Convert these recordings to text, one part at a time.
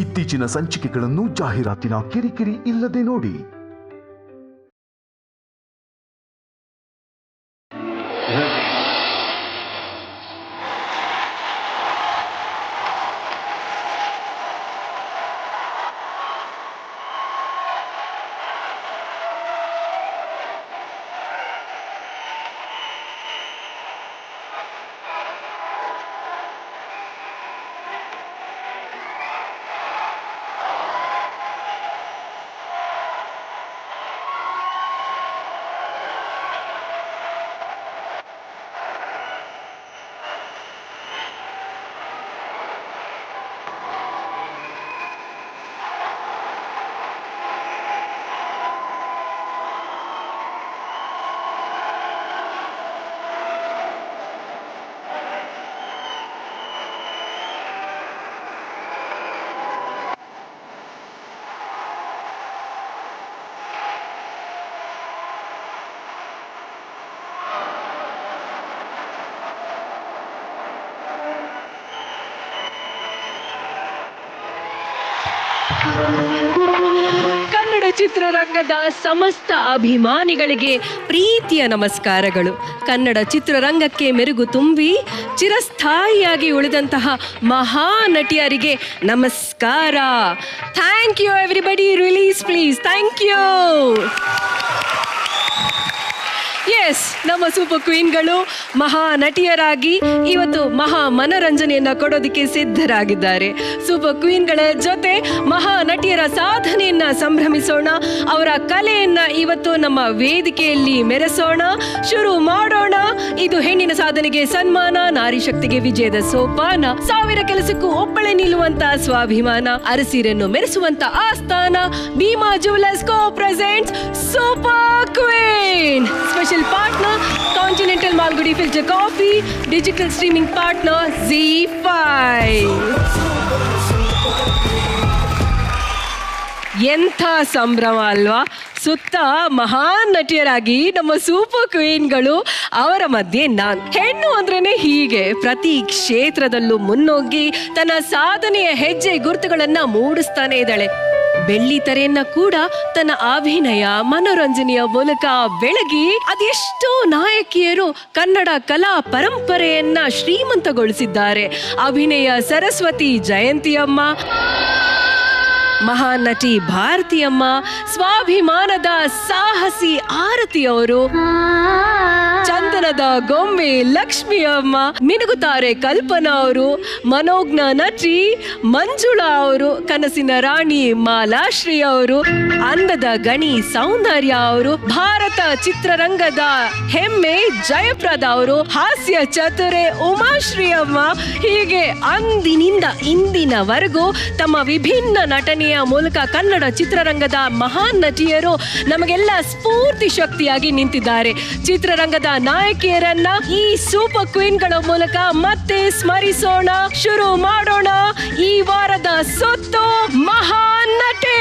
ಇತ್ತೀಚಿನ ಸಂಚಿಕೆಗಳನ್ನು ಜಾಹೀರಾತಿನ ಕಿರಿಕಿರಿ ಇಲ್ಲದೆ ನೋಡಿ. ಕನ್ನಡ ಚಿತ್ರರಂಗದ ಸಮಸ್ತ ಅಭಿಮಾನಿಗಳಿಗೆ ಪ್ರೀತಿಯ ನಮಸ್ಕಾರಗಳು. ಕನ್ನಡ ಚಿತ್ರರಂಗಕ್ಕೆ ಮೆರುಗು ತುಂಬಿ ಚಿರಸ್ಥಾಯಿಯಾಗಿ ಉಳಿದಂತಹ ಮಹಾನಟಿಯರಿಗೆ ನಮಸ್ಕಾರ. Thank you everybody. Release please. Thank you. Yes, ನಮ್ಮ ಸೂಪರ್ ಕ್ವೀನ್ಗಳು ಮಹಾನಟಿಯರಾಗಿ ಇವತ್ತು ಮಹಾ ಮನರಂಜನೆಯನ್ನ ಕೊಡೋದಕ್ಕೆ ಸಿದ್ಧರಾಗಿದ್ದಾರೆ. ಸೂಪರ್ ಕ್ವೀನ್ಗಳ ಜೊತೆ ಮಹಾನಟಿಯರ ಸಾಧನೆಯನ್ನ ಸಂಭ್ರಮಿಸೋಣ. ಅವರ ಕಲೆಯನ್ನ ಇವತ್ತು ನಮ್ಮ ವೇದಿಕೆಯಲ್ಲಿ ಮೆರೆಸೋಣ. ಶುರು ಮಾಡೋಣ. ಇದು ಹೆಣ್ಣಿನ ಸಾಧನೆಗೆ ಸನ್ಮಾನ, ನಾರಿ ಶಕ್ತಿಗೆ ವಿಜಯದ ಸೋಪಾನ, ಸಾವಿರ ಕೆಲಸಕ್ಕೂ ಒಬ್ಬಳೆ ನಿಲ್ಲುವಂತ ಸ್ವಾಭಿಮಾನ, ಅರಸೀರನ್ನು ಮೆರೆಸುವಂತ ಆಸ್ಥಾನ. Bhima jewellers co presents super queen. Special partner Continental Malgudi Filter Coffee, digital streaming partner ZEE5. ಎಂಥ ಸಂಭ್ರಮ ಅಲ್ವಾ. ಸುತ್ತ ಮಹಾನ್ ನಟಿಯರಾಗಿ ನಮ್ಮ ಸೂಪರ್ ಕ್ವೀನ್ಗಳು, ಅವರ ಮಧ್ಯೆ ನಾನು. ಹೆಣ್ಣು ಅಂದ್ರೇನೆ ಹೀಗೆ, ಪ್ರತಿ ಕ್ಷೇತ್ರದಲ್ಲೂ ಮುನ್ನೋಗಿ ತನ್ನ ಸಾಧನೆಯ ಹೆಜ್ಜೆ ಗುರುತುಗಳನ್ನ ಮೂಡಿಸ್ತಾನೆ ಇದ್ದಾಳೆ. ಬೆಳ್ಳಿ ತೆರೆಯನ್ನ ಕೂಡ ತನ್ನ ಅಭಿನಯ, ಮನೋರಂಜನೆಯ ಮೂಲಕ ಬೆಳಗಿ ಅದೆಷ್ಟೋ ನಾಯಕಿಯರು ಕನ್ನಡ ಕಲಾ ಪರಂಪರೆಯನ್ನ ಶ್ರೀಮಂತಗೊಳಿಸಿದ್ದಾರೆ. ಅಭಿನಯ ಸರಸ್ವತಿ ಜಯಂತಿಯಮ್ಮ, ಮಹಾನ್ ನಟಿ ಭಾರತಿಯಮ್ಮ, ಸ್ವಾಭಿಮಾನದ ಸಾಹಸಿ ಆರತಿಯವರು, ಚಂದನದ ಗೊಂಬೆ ಲಕ್ಷ್ಮಿಯಮ್ಮ, ಮಿನುಗುತ್ತಾರೆ ಕಲ್ಪನಾ ಅವರು, ಮನೋಜ್ಞ ನಟಿ ಮಂಜುಳಾ ಅವರು, ಕನಸಿನ ರಾಣಿ ಮಾಲಾಶ್ರೀ ಅವರು, ಅಂದದ ಗಣಿ ಸೌಂದರ್ಯ ಅವರು, ಭಾರತ ಚಿತ್ರರಂಗದ ಹೆಮ್ಮೆ ಜಯಪ್ರದ ಅವರು, ಹಾಸ್ಯ ಚತುರೆ ಉಮಾಶ್ರೀ ಅಮ್ಮ. ಹೀಗೆ ಅಂದಿನಿಂದ ಇಂದಿನವರೆಗೂ ತಮ್ಮ ವಿಭಿನ್ನ ನಟನೆಯ ಮೂಲಕ ಕನ್ನಡ ಚಿತ್ರರಂಗದ ಮಹಾನ್ ನಟಿಯರು ನಮಗೆಲ್ಲ ಸ್ಫೂರ್ತಿ ಶಕ್ತಿಯಾಗಿ ನಿಂತಿದ್ದಾರೆ. ಚಿತ್ರರಂಗದ ನಾಯಕಿಯರನ್ನ ಈ ಸೂಪರ್ ಕ್ವೀನ್ಗಳ ಮೂಲಕ ಮತ್ತೆ ಸ್ಮರಿಸೋಣ. ಶುರು ಮಾಡೋಣ ಈ ವಾರದ ಸುತ್ತು ಮಹಾನ್ ನಟಿ.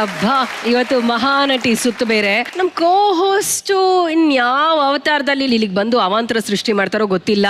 ಅಬ್ಬಾ, ಇವತ್ತು ಮಹಾನಟಿ ಸುತ್ತು ಬೇರೆ. ನಮ್ ಕೋ ಹೋಸ್ಟು ಇನ್ಯಾವ ಅವತಾರದಲ್ಲಿ ಇಲ್ಲಿಗೆ ಬಂದು ಅವಾಂತರ ಸೃಷ್ಟಿ ಮಾಡ್ತಾರೋ ಗೊತ್ತಿಲ್ಲ.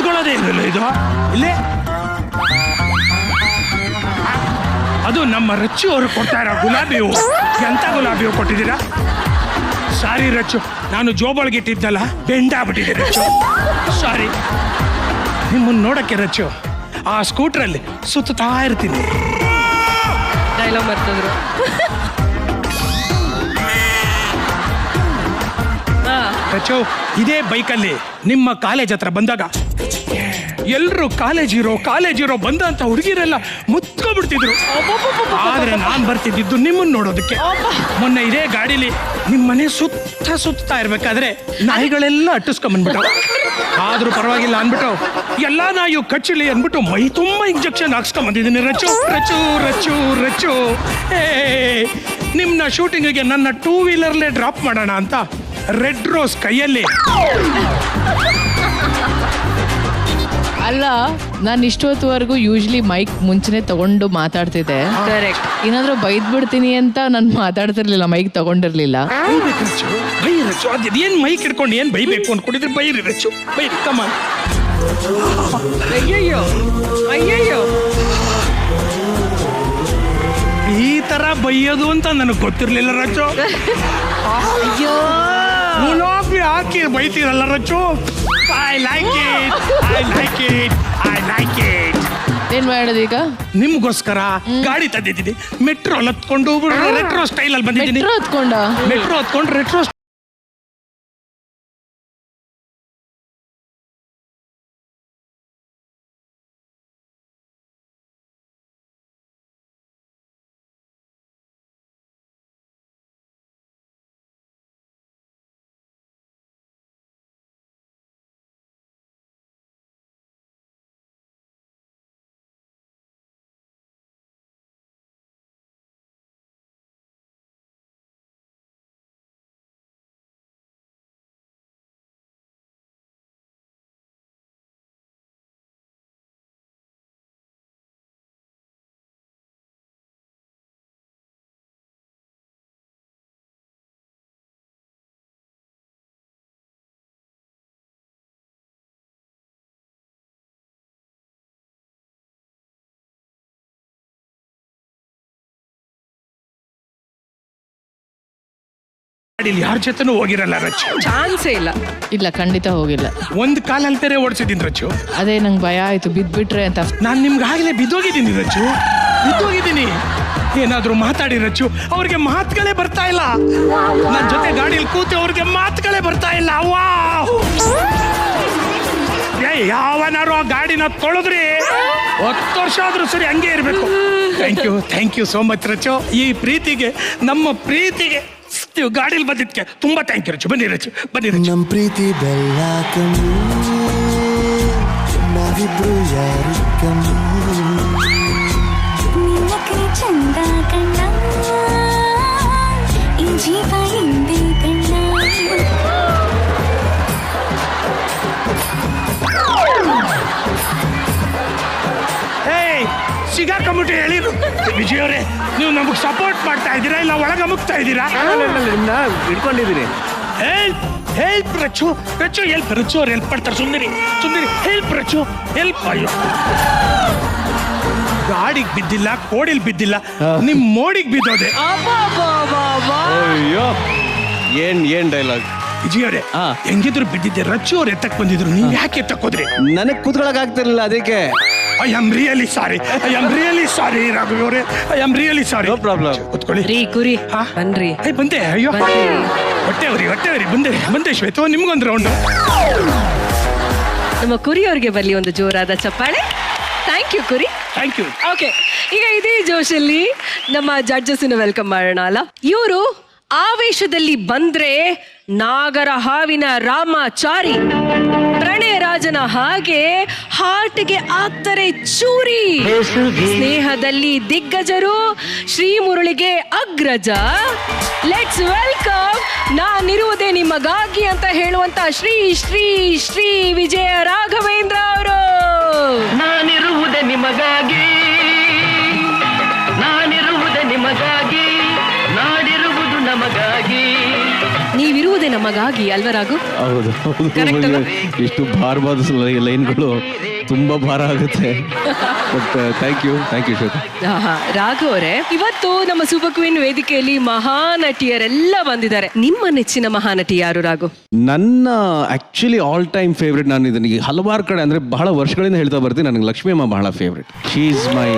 ಕುತ್ಕೊಳ್ಳೋದೇ ಇರಲಿಲ್ಲ ಇದು ಇಲ್ಲೇ. ಅದು ನಮ್ಮ ರಚ್ಚು ಅವರು ಕೊಡ್ತಾ ಇರೋ ಗುಲಾಬಿ ಹೂವು. ಎಂತ ಗುಲಾಬಿ ಹೂವು ಕೊಟ್ಟಿದ್ದೀರಾ? ಸಾರಿ ರಚ್ಚು, ನಾನು ಜೋಬೊಳಗೆ ಇಟ್ಟಿದ್ದಲ್ಲ, ಬೆಂಡಾಗ್ಬಿಟ್ಟಿದೆ ರಚ್ಚು, ಸಾರಿ. ನಿಮ್ಮನ್ನು ನೋಡಕ್ಕೆ ರಚ್ಚು ಆ ಸ್ಕೂಟ್ರಲ್ಲಿ ಸುತ್ತಾ ಇರ್ತೀನಿ. ಡೈಲಾಗ್ ಬರ್ತದ್ರು. ರಚ್ಚು, ಇದೇ ಬೈಕಲ್ಲಿ ನಿಮ್ಮ ಕಾಲೇಜ್ ಹತ್ರ ಬಂದಾಗ ಎಲ್ಲರೂ ಕಾಲೇಜ್ ಇರೋ ಬಂದಂತ ಹುಡುಗಿರೆಲ್ಲ ಮುತ್ಕೊಬಿಡ್ತಿದ್ರು. ಆದ್ರೆ ನಾನ್ ಬರ್ತಿದ್ದು ನಿಮ್ಮನ್ನ ನೋಡೋದಕ್ಕೆ. ಮೊನ್ನೆ ಇದೇ ಗಾಡಿಲಿ ನಿಮ್ಮ ಮನೆ ಸುತ್ತಾ ಇರ್ಬೇಕಾದ್ರೆ ನಾಯಿಗಳೆಲ್ಲ ಅಟ್ಟಿಸ್ಕೊಂಡ್ಬಂದ್ಬಿಟ್ಟು, ಆದ್ರೂ ಪರವಾಗಿಲ್ಲ ಅನ್ಬಿಟ್ಟು ಎಲ್ಲಾ ನಾಯಿ ಕಚ್ಚಲಿ ಅನ್ಬಿಟ್ಟು ಮೈ ತುಂಬಾ ಇಂಜೆಕ್ಷನ್ ಹಾಕ್ಸ್ಕೊಂಡ್ಬಂದಿದ್ದೀನಿ. ರಚ್ಚು ರಚ್ಚು ರಚ್ಚು ರಚ್ಚು, ನಿಮ್ನ ಶೂಟಿಂಗಿಗೆ ನನ್ನ 2 ವೀಲರ್ಲೇ ಡ್ರಾಪ್ ಮಾಡೋಣ ಅಂತ ರೆಡ್ ರೋಸ್ ಕೈಯಲ್ಲಿ. ಅಲ್ಲ, ನಾನು ಇಷ್ಟೊತ್ತುವರೆಗೂ ಯೂಶ್ವಲಿ ಮೈಕ್ ಮುಂಚೆನೆ ತಗೊಂಡು ಮಾತಾಡ್ತಿದ್ದೆ. ಕರೆಕ್ಟ್. ಏನಾದ್ರೂ ಬೈದ್ಬಿಡ್ತೀನಿ ಅಂತ ನಾನು ಮಾತಾಡ್ತಿರ್ಲಿಲ್ಲ, ಮೈಕ್ ತಗೊಂಡಿರ್ಲಿಲ್ಲ. ಬೈಬೇಕು ರಚ್ಚು, ಬೈ ರಚ್ಚು. ಅದೇನ್ ಮೈಕ್ ಹಿಡ್ಕೊಂಡು ಏನ್ ಬೈಬೇಕು ಅನ್ಕೊಂಡಿದ್ರೆ ಬೈರಿ ರಚ್ಚು, ಬೈರಿ ಕಮ್ಮ. ಅಯ್ಯಯ್ಯೋ ಅಯ್ಯಯ್ಯೋ, ಈ ತರ ಬೈಯೋದು ಅಂತ ನನಗೆ ಗೊತ್ತಿರ್ಲಿಲ್ಲ ರಚ್ಚು. ಅಯ್ಯೋ, ಗುಲಾಬಿ ಹಾಕಿ ಬೈತೀರಲ್ಲ ರಚ್ಚು. I like it. ಏನ್ ಮಾಡೋದೀಗ? ನಿಮ್ಗೋಸ್ಕರ ಗಾಡಿ ತಂದಿದ್ದೀನಿ. ಮೆಟ್ರೋ ಹತ್ಕೊಂಡು ರೆಟ್ರೋ ಸ್ಟೈಲ್ ಅಲ್ಲಿ ಬಂದಿದ್ದೀನಿ. ಮೆಟ್ರೋ ಹತ್ಕೊಂಡು ರೆಟ್ರೋ. ಯಾರ ಜೊತೆನೂ ಹೋಗಿರಲ್ಲ ರಚ್ಚು. ಚಾನ್ಸೇ ಇಲ್ಲ. ಇಲ್ಲ, ಖಂಡಿತ ಹೋಗಿಲ್ಲ. ಒಂದ್ ಕಾಲಲ್ಲಿ ಬೇರೆ ಓಡಿಸಿದ್ದೀನಿ ರಚ್ಚು. ಅದೇ ನಂಗೆ ಭಯ ಆಯ್ತು ಬಿದ್ಬಿಟ್ರೆ ಅಂತ. ನಾನು ನಿಮ್ಗಾಗಲೇ ಬಿದ್ದೋಗಿದ್ದೀನಿ ರಚ್ಚು, ಬಿದ್ದೋಗಿದ್ದೀನಿ. ಏನಾದ್ರೂ ಮಾತಾಡಿ ರಚ್ಚು, ಅವ್ರಿಗೆ ಮಾತುಗಳೇ ಬರ್ತಾ ಇಲ್ಲ. ನನ್ನ ಜೊತೆ ಗಾಡಿಯಲ್ಲಿ ಕೂತು ಅವ್ರಿಗೆ ಮಾತುಗಳೇ ಬರ್ತಾ ಇಲ್ಲ. ಯಾವನಾರು ಆ ಗಾಡಿನ ತೊಳೆದ್ರಿ 10 ವರ್ಷ ಆದ್ರೂ ಸರಿ ಹಂಗೆ ಇರ್ಬೇಕು. Thank you so much Rachchu. ಈ ಪ್ರೀತಿಗೆ, ನಮ್ಮ ಪ್ರೀತಿಗೆ ನೀವು ಗಾಡಿಯಲ್ಲಿ ಬಂದಿದ್ದಕ್ಕೆ ತುಂಬಾ ಥ್ಯಾಂಕ್ ಯು ರಚ್ಚು. ಬನ್ನಿ ರಚ್ಚು, ಬನ್ನಿ ರಚ್ಚು. ನಮ್ ಪ್ರೀತಿ ಬೆಲ್ಲ ಕಮ್ಮಿ, ನಾವಿಬ್ರು ಯಾರು ಕಮ್ಮಿ. ನಿನ್ನ ಕೈ ಚಂದ ಕಣ್ಣ, ಈ ಜೀವ ಹಿಂದೆ ಕಣ್ಣ. ಸಿಗಾಕೊಂಬಿಟ್ಟು ಹೇಳಿದ್ರು. ವಿಜಯ್ ಅವರೇ, ನೀವು ನಮಗೆ ಸಪೋರ್ಟ್ ಮಾಡ್ತಾ ಇದ್ದೀರಾ ಇಲ್ಲ ಒಳಗೆ ಅಮುಕ್ತಾ ಇದ್ದೀರಾ? ನಿಮ್ನ ಹಿಡ್ಕೊಂಡಿದ್ದೀನಿ. Help Rachu, Rachu help. ರಚ್ಚು ಅವ್ರು ಹೆಲ್ಪ್ ಮಾಡ್ತಾರೆ. ಸುಂದರಿ ಹೆಲ್ಪ್ ರಚ್ಚು, ಹೆಲ್ಪ್. ಅಯ್ಯೋ, ಗಾಡಿಗೆ ಬಿದ್ದಿಲ್ಲ, ಕೋಡಿಲ್ ಬಿದ್ದಿಲ್ಲ, ನಿಮ್ ಮೋಡಿಗೆ ಬಿದ್ದೋದೆ. ಅಯ್ಯೋ, ಏನ್ ಡೈಲಾಗ್ ವಿಜಯ್ ಅವರೇ, ಹೆಂಗಿದ್ರು ಬಿದ್ದಿದ್ದೆ. ರಚ್ಚು ಅವ್ರು ಎತ್ತಕ್ ಬಂದಿದ್ರು, ನೀವ್ ಯಾಕೆ ಎತ್ತಕ್ ಹೋದ್ರಿ? ನನಗ್ ಕೂತ್ಕೊಳಕ್ ಆಗ್ತಿರ್ಲಿಲ್ಲ, ಅದಕ್ಕೆ. I am really sorry Raghav ಅವರೇ, I am really sorry. No problem. ಕೂತ್ಕೊಳ್ಳಿ. ರೀ ಕುರಿ ಬನ್ರಿ. ಬಂದೆ. ಅಯ್ಯೋ, ಹೊಟ್ಟೆ ಅವ್ರಿ ಬಂದೆ ಶ್ವೇತ, ನಿಮ್ಗೊಂದು ರೌಂಡ್. ನಮ್ಮ ಕುರಿ ಅವ್ರಿಗೆ ಬರಲಿ ಒಂದು ಜೋರಾದ ಚಪ್ಪಾಳೆ. Thank you Kuri. Thank you. Okay, ಈಗ ಇದೇ ಜೋಶಲ್ಲಿ ನಮ್ಮ ಜಡ್ಜಸ್ ವೆಲ್ಕಮ್ ಮಾಡೋಣ ಅಲ್ಲ. ಇವರು ಆವೇಶದಲ್ಲಿ ಬಂದ್ರೆ ನಾಗರ ಹಾವಿನ ರಾಮಾಚಾರಿ, ಪ್ರಣಯ ರಾಜನ ಹಾಗೆ ಹಾರ್ಟ್ಗೆ ಆಗ್ತಾರೆ ಚೂರಿ, ಸ್ನೇಹದಲ್ಲಿ ದಿಗ್ಗಜರು, ಶ್ರೀಮುರಳಿಗೆ ಅಗ್ರಜ. ಲೆಟ್ಸ್ ವೆಲ್ಕಮ್ ನಾನಿರುವುದೇ ನಿಮಗಾಗಿ ಅಂತ ಹೇಳುವಂತ ಶ್ರೀ ಶ್ರೀ ಶ್ರೀ ವಿಜಯ ರಾಘವೇಂದ್ರ ಅವರು. ನಾನಿರುವುದೇ ನಿಮಗಾಗಿ, ನಾಡಿರುವುದು ನಮಗಾಗಿ, ನೀವಿರುವುದೇ ನಮಗಾಗಿ ಅಲ್ವಾ ರಾಘು? ಹೌದು Correct ಅಲ್ವಾ? ಎಷ್ಟು ಭಾರವಾದ ಲೈನ್ಗಳು ತುಂಬಾ ಭಾರ ಆಗುತ್ತೆ. But thank you Shwetha. Raghu ಅವರೇ, ಇವತ್ತು ನಮ್ಮ ಸೂಪರ್ ಕ್ವೀನ್ ವೇದಿಕೆಯಲ್ಲಿ ಮಹಾನಟಿಯರೆಲ್ಲ ಬಂದಿದ್ದಾರೆ. ನಿಮ್ಮ ನೆಚ್ಚಿನ ಮಹಾನಟಿ ಯಾರು ರಾಘು? ನನ್ನ ಆಕ್ಚುಲಿ ಆಲ್ ಟೈಮ್ ಫೇವ್ರೆಟ್. ನಾನು ಇದನ್ನ ಹಲವಾರು ಕಡೆ ಅಂದ್ರೆ ಬಹಳ ವರ್ಷಗಳಿಂದ ಹೇಳ್ತಾ ಬರ್ತೀನಿ, ನನಗೆ ಲಕ್ಷ್ಮಿ ಅಮ್ಮ ಬಹಳ favourite. She is my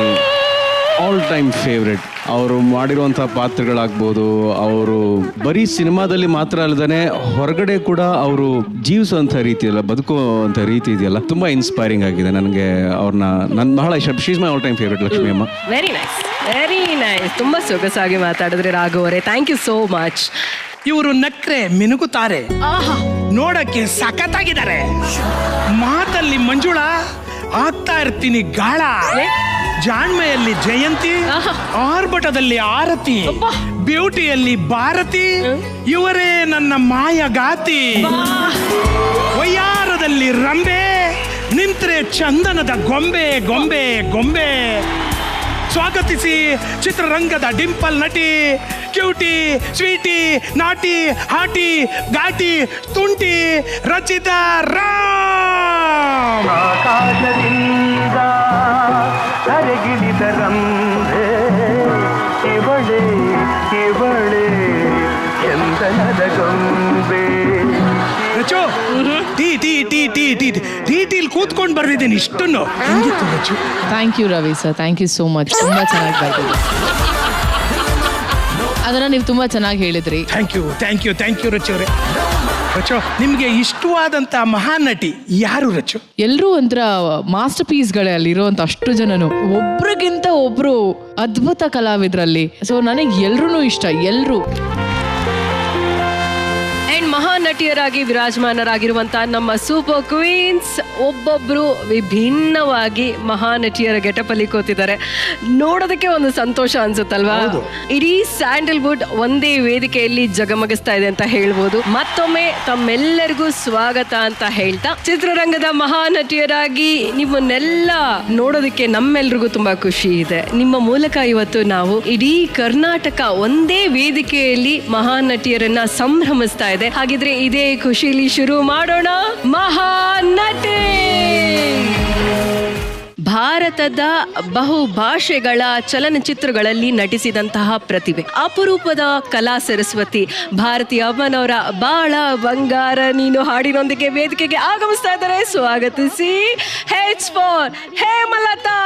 all time favourite. ಅವರು ಮಾಡಿರುವಂಥ ಪಾತ್ರಗಳಾಗ್ಬೋದು, ಅವರು ಬರೀ ಸಿನಿಮಾದಲ್ಲಿ ಮಾತ್ರ ಅಲ್ಲದೇ ಹೊರಗಡೆ ಕೂಡ ಅವರು ಜೀವಿಸುವಂಥ ರೀತಿ ಅಲ್ಲ, ಬದುಕುವಂಥ ರೀತಿ ಇದೆಯಲ್ಲ, ತುಂಬ ಇನ್ಸ್ಪೈರಿಂಗ್ ಆಗಿದೆ ನನಗೆ. ಅವ್ರನ್ನ ನನ್ನ ಬಹಳ ಇಷ್ಟ. She is my all time favourite Lakshmi ಅಮ್ಮ. Very nice. ತುಂಬಾ ಸೊಗಸಾಗಿ ಮಾತಾಡಿದ್ರಿ ರಾಘು ಅವರೇ. Thank you so much. ಇವರು ನಕ್ರೆ ಮಿನುಗುತ್ತಾರೆ, ಆಹಾ, ನೋಡಕ್ಕೆ ಸಖತ್ತಾಗಿದ್ದಾರೆ. ಮಾತಲ್ಲಿ ಮಂಜುಳ, ಆಗ್ತಾ ಇರ್ತೀನಿ ಗಾಳ, ಜಾಣ್ಮೆಯಲ್ಲಿ ಜಯಂತಿ, ಆಹಾ. ಆರ್ಭಟದಲ್ಲಿ ಆರತಿ, ಅಬ್ಬಾ. ಬ್ಯೂಟಿಯಲ್ಲಿ ಭಾರತಿ, ಇವರೇ ನನ್ನ ಮಾಯಗಾತಿ. ವಯ್ಯಾರದಲ್ಲಿ ರಂಬೆ, ನಿಂತ್ರೆ ಚಂದನದ ಗೊಂಬೆ ಗೊಂಬೆ ಗೊಂಬೆ. ಸ್ವಾಗತಿಸಿ ಚಿತ್ರರಂಗದ ಡಿಂಪಲ್ ನಟಿ, ಕ್ಯೂಟಿ, ಸ್ವೀಟಿ, ನಾಟಿ, ಹಾಟಿ, ಘಾಟಿ, ತುಂಟಿ, ರಚಿತಾ ರಾಮ್. ಆಕಾಶದಿಂದ ಕರೆಗಿಳಿದ ರಂಭೆ ಇವಳೆ ಚಂದನದ ಗೊಂಬೆ. ರಚು, ಟೀ ಟೀ ಟೀ ಟೀ ಟೀ ಟೀ ಟೀಲ್ ಕೂತ್ಕೊಂಡು ಬರ್ದಿದ್ದೀನಿ ಇಷ್ಟನ್ನು. ಹೆಂಗಿತ್ತು Rachu? Thank you Ravi sir, thank you so much. ತುಂಬ ಚೆನ್ನಾಗಿ ಬರ್ತಿದೆ. ಅದನ್ನು ನೀವು ತುಂಬ ಚೆನ್ನಾಗಿ ಹೇಳಿದ್ರಿ. ಥ್ಯಾಂಕ್ ಯು ರಚು ಅವರೇ. ರಚು, ನಿಮಗೆ ಇಷ್ಟವಾದಂಥ ಮಹಾನ್ ನಟಿ ಯಾರು ರಚು? ಎಲ್ಲರೂ ಒಂಥರ ಮಾಸ್ಟರ್ ಪೀಸ್ಗಳೇ ಅಲ್ಲಿರುವಂಥ ಅಷ್ಟು ಜನನು, ಒಬ್ರಿಗಿಂತ ಒಬ್ರು ಅದ್ಭುತ ಕಲಾವಿದರಲ್ಲಿ. ಸೊ ನನಗೆ ಎಲ್ರೂ ಇಷ್ಟ, ಎಲ್ಲರೂ. ಅಂಡ್ ಮಹಾನಟಿಯರಾಗಿ ವಿರಾಜಮಾನರಾಗಿರುವಂತಹ ನಮ್ಮ ಸೂಪರ್ ಕ್ವೀನ್ಸ್ ಒಬ್ಬೊಬ್ರು ವಿಭಿನ್ನವಾಗಿ ಮಹಾನಟಿಯರ ಗೆಟಪಲ್ಲಿ ಕೂತಿದ್ದಾರೆ. ನೋಡೋದಕ್ಕೆ ಒಂದು ಸಂತೋಷ ಅನ್ಸುತ್ತಲ್ವಾ? ಇಡೀ ಸ್ಯಾಂಡಲ್ವುಡ್ ಒಂದೇ ವೇದಿಕೆಯಲ್ಲಿ ಜಗಮಗಿಸ್ತಾ ಇದೆ ಅಂತ ಹೇಳ್ಬೋದು. ಮತ್ತೊಮ್ಮೆ ತಮ್ಮೆಲ್ಲರಿಗೂ ಸ್ವಾಗತ ಅಂತ ಹೇಳ್ತಾ, ಚಿತ್ರರಂಗದ ಮಹಾನಟಿಯರಾಗಿ ನಿಮ್ಮನ್ನೆಲ್ಲ ನೋಡೋದಕ್ಕೆ ನಮ್ಮೆಲ್ರಿಗೂ ತುಂಬಾ ಖುಷಿ ಇದೆ. ನಿಮ್ಮ ಮೂಲಕ ಇವತ್ತು ನಾವು ಇಡೀ ಕರ್ನಾಟಕ ಒಂದೇ ವೇದಿಕೆಯಲ್ಲಿ ಮಹಾನಟಿಯರನ್ನ ಸಂಭ್ರಮಿಸ್ತಾ ಇದೆ. ಹಾಗಿದ್ರೆ ಇದೇ ಖುಷಿಲಿ ಶುರು ಮಾಡೋಣ. ಮಹಾನಟಿ ಭಾರತದ ಬಹುಭಾಷೆಗಳ ಚಲನಚಿತ್ರಗಳಲ್ಲಿ ನಟಿಸಿದಂತಹ ಪ್ರತಿಭೆ, ಅಪರೂಪದ ಕಲಾ ಸರಸ್ವತಿ ಭಾರತಿ ಅಮ್ಮನವರ ಬಾಳ ಬಂಗಾರ ನೀನು ಹಾಡಿನೊಂದಿಗೆ ವೇದಿಕೆಗೆ ಆಗಮಿಸ್ತಾ ಇದ್ದಾರೆ. ಸ್ವಾಗತಿಸಿ ಹೆಚ್ ಫಾರ್ ಹೇಮಲತಾ.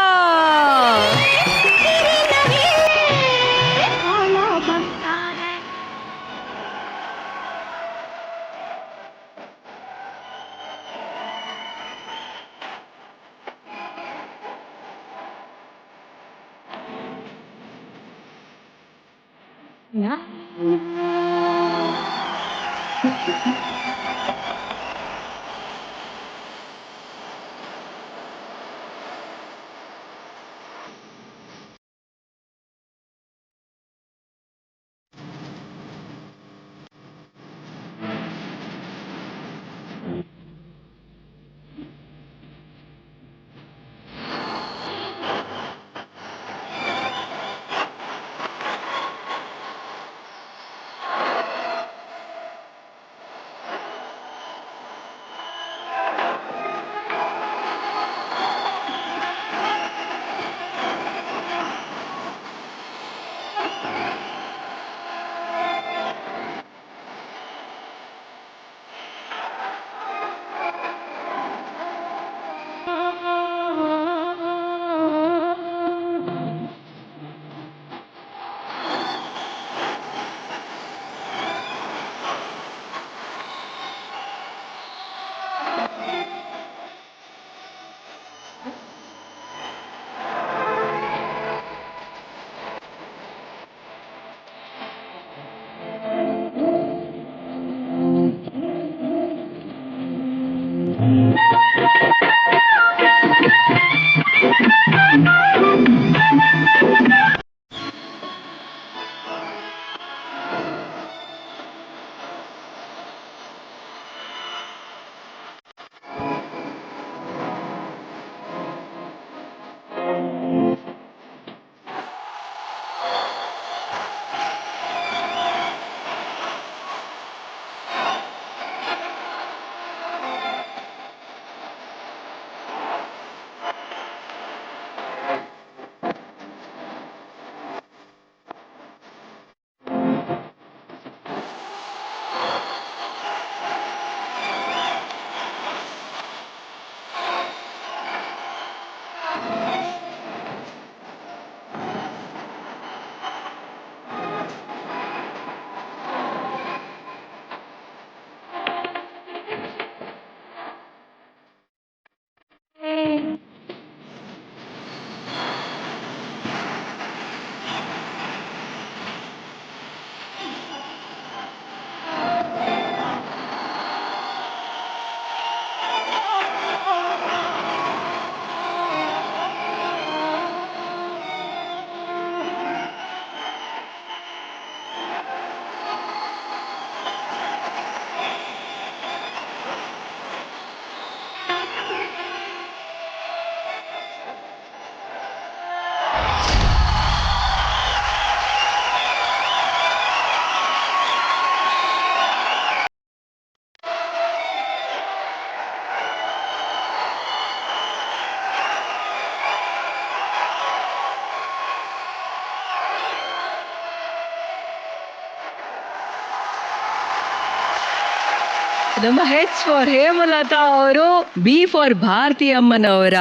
ನಮ್ಮ ಹೆಚ್ ಫಾರ್ ಹೇಮಲತಾ ಅವರು, ಬಿ ಫಾರ್ ಭಾರತಿ ಅಮ್ಮನವರ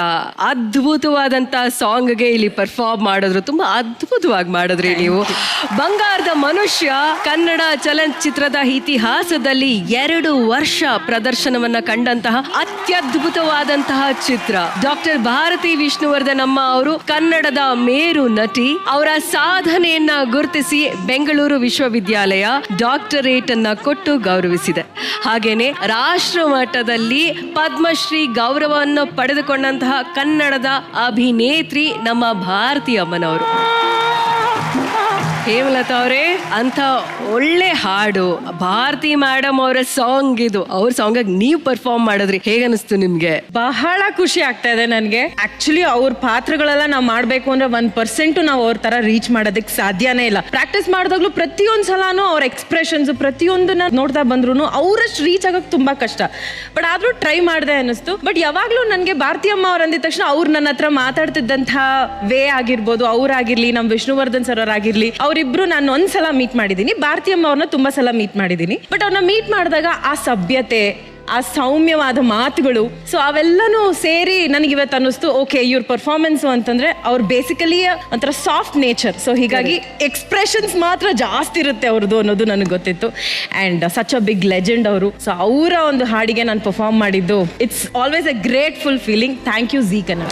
ಅದ್ಭುತವಾದಂತ ಸಾಂಗ್ಗೆ ಇಲ್ಲಿ ಪರ್ಫಾರ್ಮ್ ಮಾಡಿದ್ರು. ತುಂಬಾ ಅದ್ಭುತವಾಗಿ ಮಾಡಿದ್ರಿ ನೀವು. ಬಂಗಾರದ ಮನುಷ್ಯ ಕನ್ನಡ ಚಲನಚಿತ್ರದ ಇತಿಹಾಸದಲ್ಲಿ 2 ವರ್ಷ ಪ್ರದರ್ಶನವನ್ನ ಕಂಡಂತಹ ಅತ್ಯದ್ಭುತವಾದಂತಹ ಚಿತ್ರ. ಡಾಕ್ಟರ್ ಭಾರತಿ ವಿಷ್ಣುವರ್ಧನ್ ಅಮ್ಮ ಅವರು ಕನ್ನಡದ ಮೇರು ನಟಿ. ಅವರ ಸಾಧನೆಯನ್ನ ಗುರುತಿಸಿ ಬೆಂಗಳೂರು ವಿಶ್ವವಿದ್ಯಾಲಯ ಡಾಕ್ಟರೇಟ್ ಅನ್ನ ಕೊಟ್ಟು ಗೌರವಿಸಿದೆ. ಹಾಗೇನೆ ರಾಷ್ಟ್ರ ಮಟ್ಟದಲ್ಲಿ ಪದ್ಮಶ್ರೀ ಗೌರವವನ್ನು ಪಡೆದುಕೊಂಡಂತಹ ಕನ್ನಡದ ಅಭಿನೇತ್ರಿ ನಮ್ಮ ಭಾರತಿ ಅಮ್ಮನವರು. ಹೇಮಲತಾ ಅವರೇ, ಅಂತ ಒಳ್ಳೆ ಹಾಡು ಭಾರತಿ ಮೇಡಮ್ ಅವರ ಸಾಂಗ್ ಇದು. ಅವ್ರ ಸಾಂಗ್ ನೀವು ಪರ್ಫಾರ್ಮ್ ಮಾಡಿದ್ರಿ, ಹೇಗನ್ನಿಸ್ತು ನಿಮ್ಗೆ? ಬಹಳ ಖುಷಿ ಆಗ್ತಾ ಇದೆ ನನಗೆ. ಆಕ್ಚುಲಿ ಅವ್ರ ಪಾತ್ರಗಳೆಲ್ಲ ನಾವು ಮಾಡಬೇಕು ಅಂದ್ರೆ 1% ನಾವು ಅವ್ರ ತರ ರೀಚ್ ಮಾಡೋದಕ್ಕೆ ಸಾಧ್ಯನೇ ಇಲ್ಲ. ಪ್ರಾಕ್ಟೀಸ್ ಮಾಡಿದಾಗ್ಲೂ ಪ್ರತಿಯೊಂದು ಸಲನೂ ಅವ್ರ ಎಕ್ಸ್ಪ್ರೆಷನ್ಸ್ ಪ್ರತಿಯೊಂದನ್ನ ನೋಡ್ತಾ ಬಂದ್ರು ಅವರಷ್ಟು ರೀಚ್ ಆಗೋಕೆ ತುಂಬಾ ಕಷ್ಟ. ಬಟ್ ಆದ್ರೂ ಟ್ರೈ ಮಾಡಿದೆ ಅನ್ನಿಸ್ತು. ಬಟ್ ಯಾವಾಗ್ಲೂ ನನಗೆ ಭಾರತಿ ಅಮ್ಮ ಅವ್ರು ಅಂದಿದ ತಕ್ಷಣ ಅವ್ರು ನನ್ನ ಹತ್ರ ಮಾತಾಡ್ತಿದ್ದಂತಹ ವೇ ಆಗಿರ್ಬೋದು, ಅವ್ರಾಗಿರ್ಲಿ, ನಮ್ಮ ವಿಷ್ಣುವರ್ಧನ್ ಸರ್ ಅವರಾಗಿರ್ಲಿ, ಅವರಿಬ್ರು ನಾನು ಒಂದ್ಸಲ ಮೀಟ್ ಮಾಡಿದ್ದೀನಿ. ಭಾರತಿ ಅಮ್ಮ ಅವ್ರನ್ನ ತುಂಬಾ ಸಲ ಮೀಟ್ ಮಾಡಿದ್ದೀನಿ. ಬಟ್ ಅವ್ರನ್ನ ಮೀಟ್ ಮಾಡಿದಾಗ ಆ ಸಭ್ಯತೆ, ಆ ಸೌಮ್ಯವಾದ ಮಾತುಗಳು, ಸೊ ಅವೆಲ್ಲನೂ ಸೇರಿ ನನಗೆ ಇವತ್ತು ಅನ್ನಿಸ್ತು, ಓಕೆ ಇವ್ರ ಪರ್ಫಾರ್ಮೆನ್ಸು ಅಂತಂದ್ರೆ ಅವ್ರು ಬೇಸಿಕಲಿ ಒಂಥರ ಸಾಫ್ಟ್ ನೇಚರ್. ಸೊ ಹೀಗಾಗಿ ಎಕ್ಸ್ಪ್ರೆಷನ್ಸ್ ಮಾತ್ರ ಜಾಸ್ತಿ ಇರುತ್ತೆ ಅವ್ರದ್ದು ಅನ್ನೋದು ನನಗೆ ಗೊತ್ತಿತ್ತು. And such a big legend ಅವರು. ಸೊ ಅವರ ಒಂದು ಹಾಡಿಗೆ ನಾನು ಪರ್ಫಾರ್ಮ್ ಮಾಡಿದ್ದು, it's always a grateful feeling. Thank you Zee Kannada.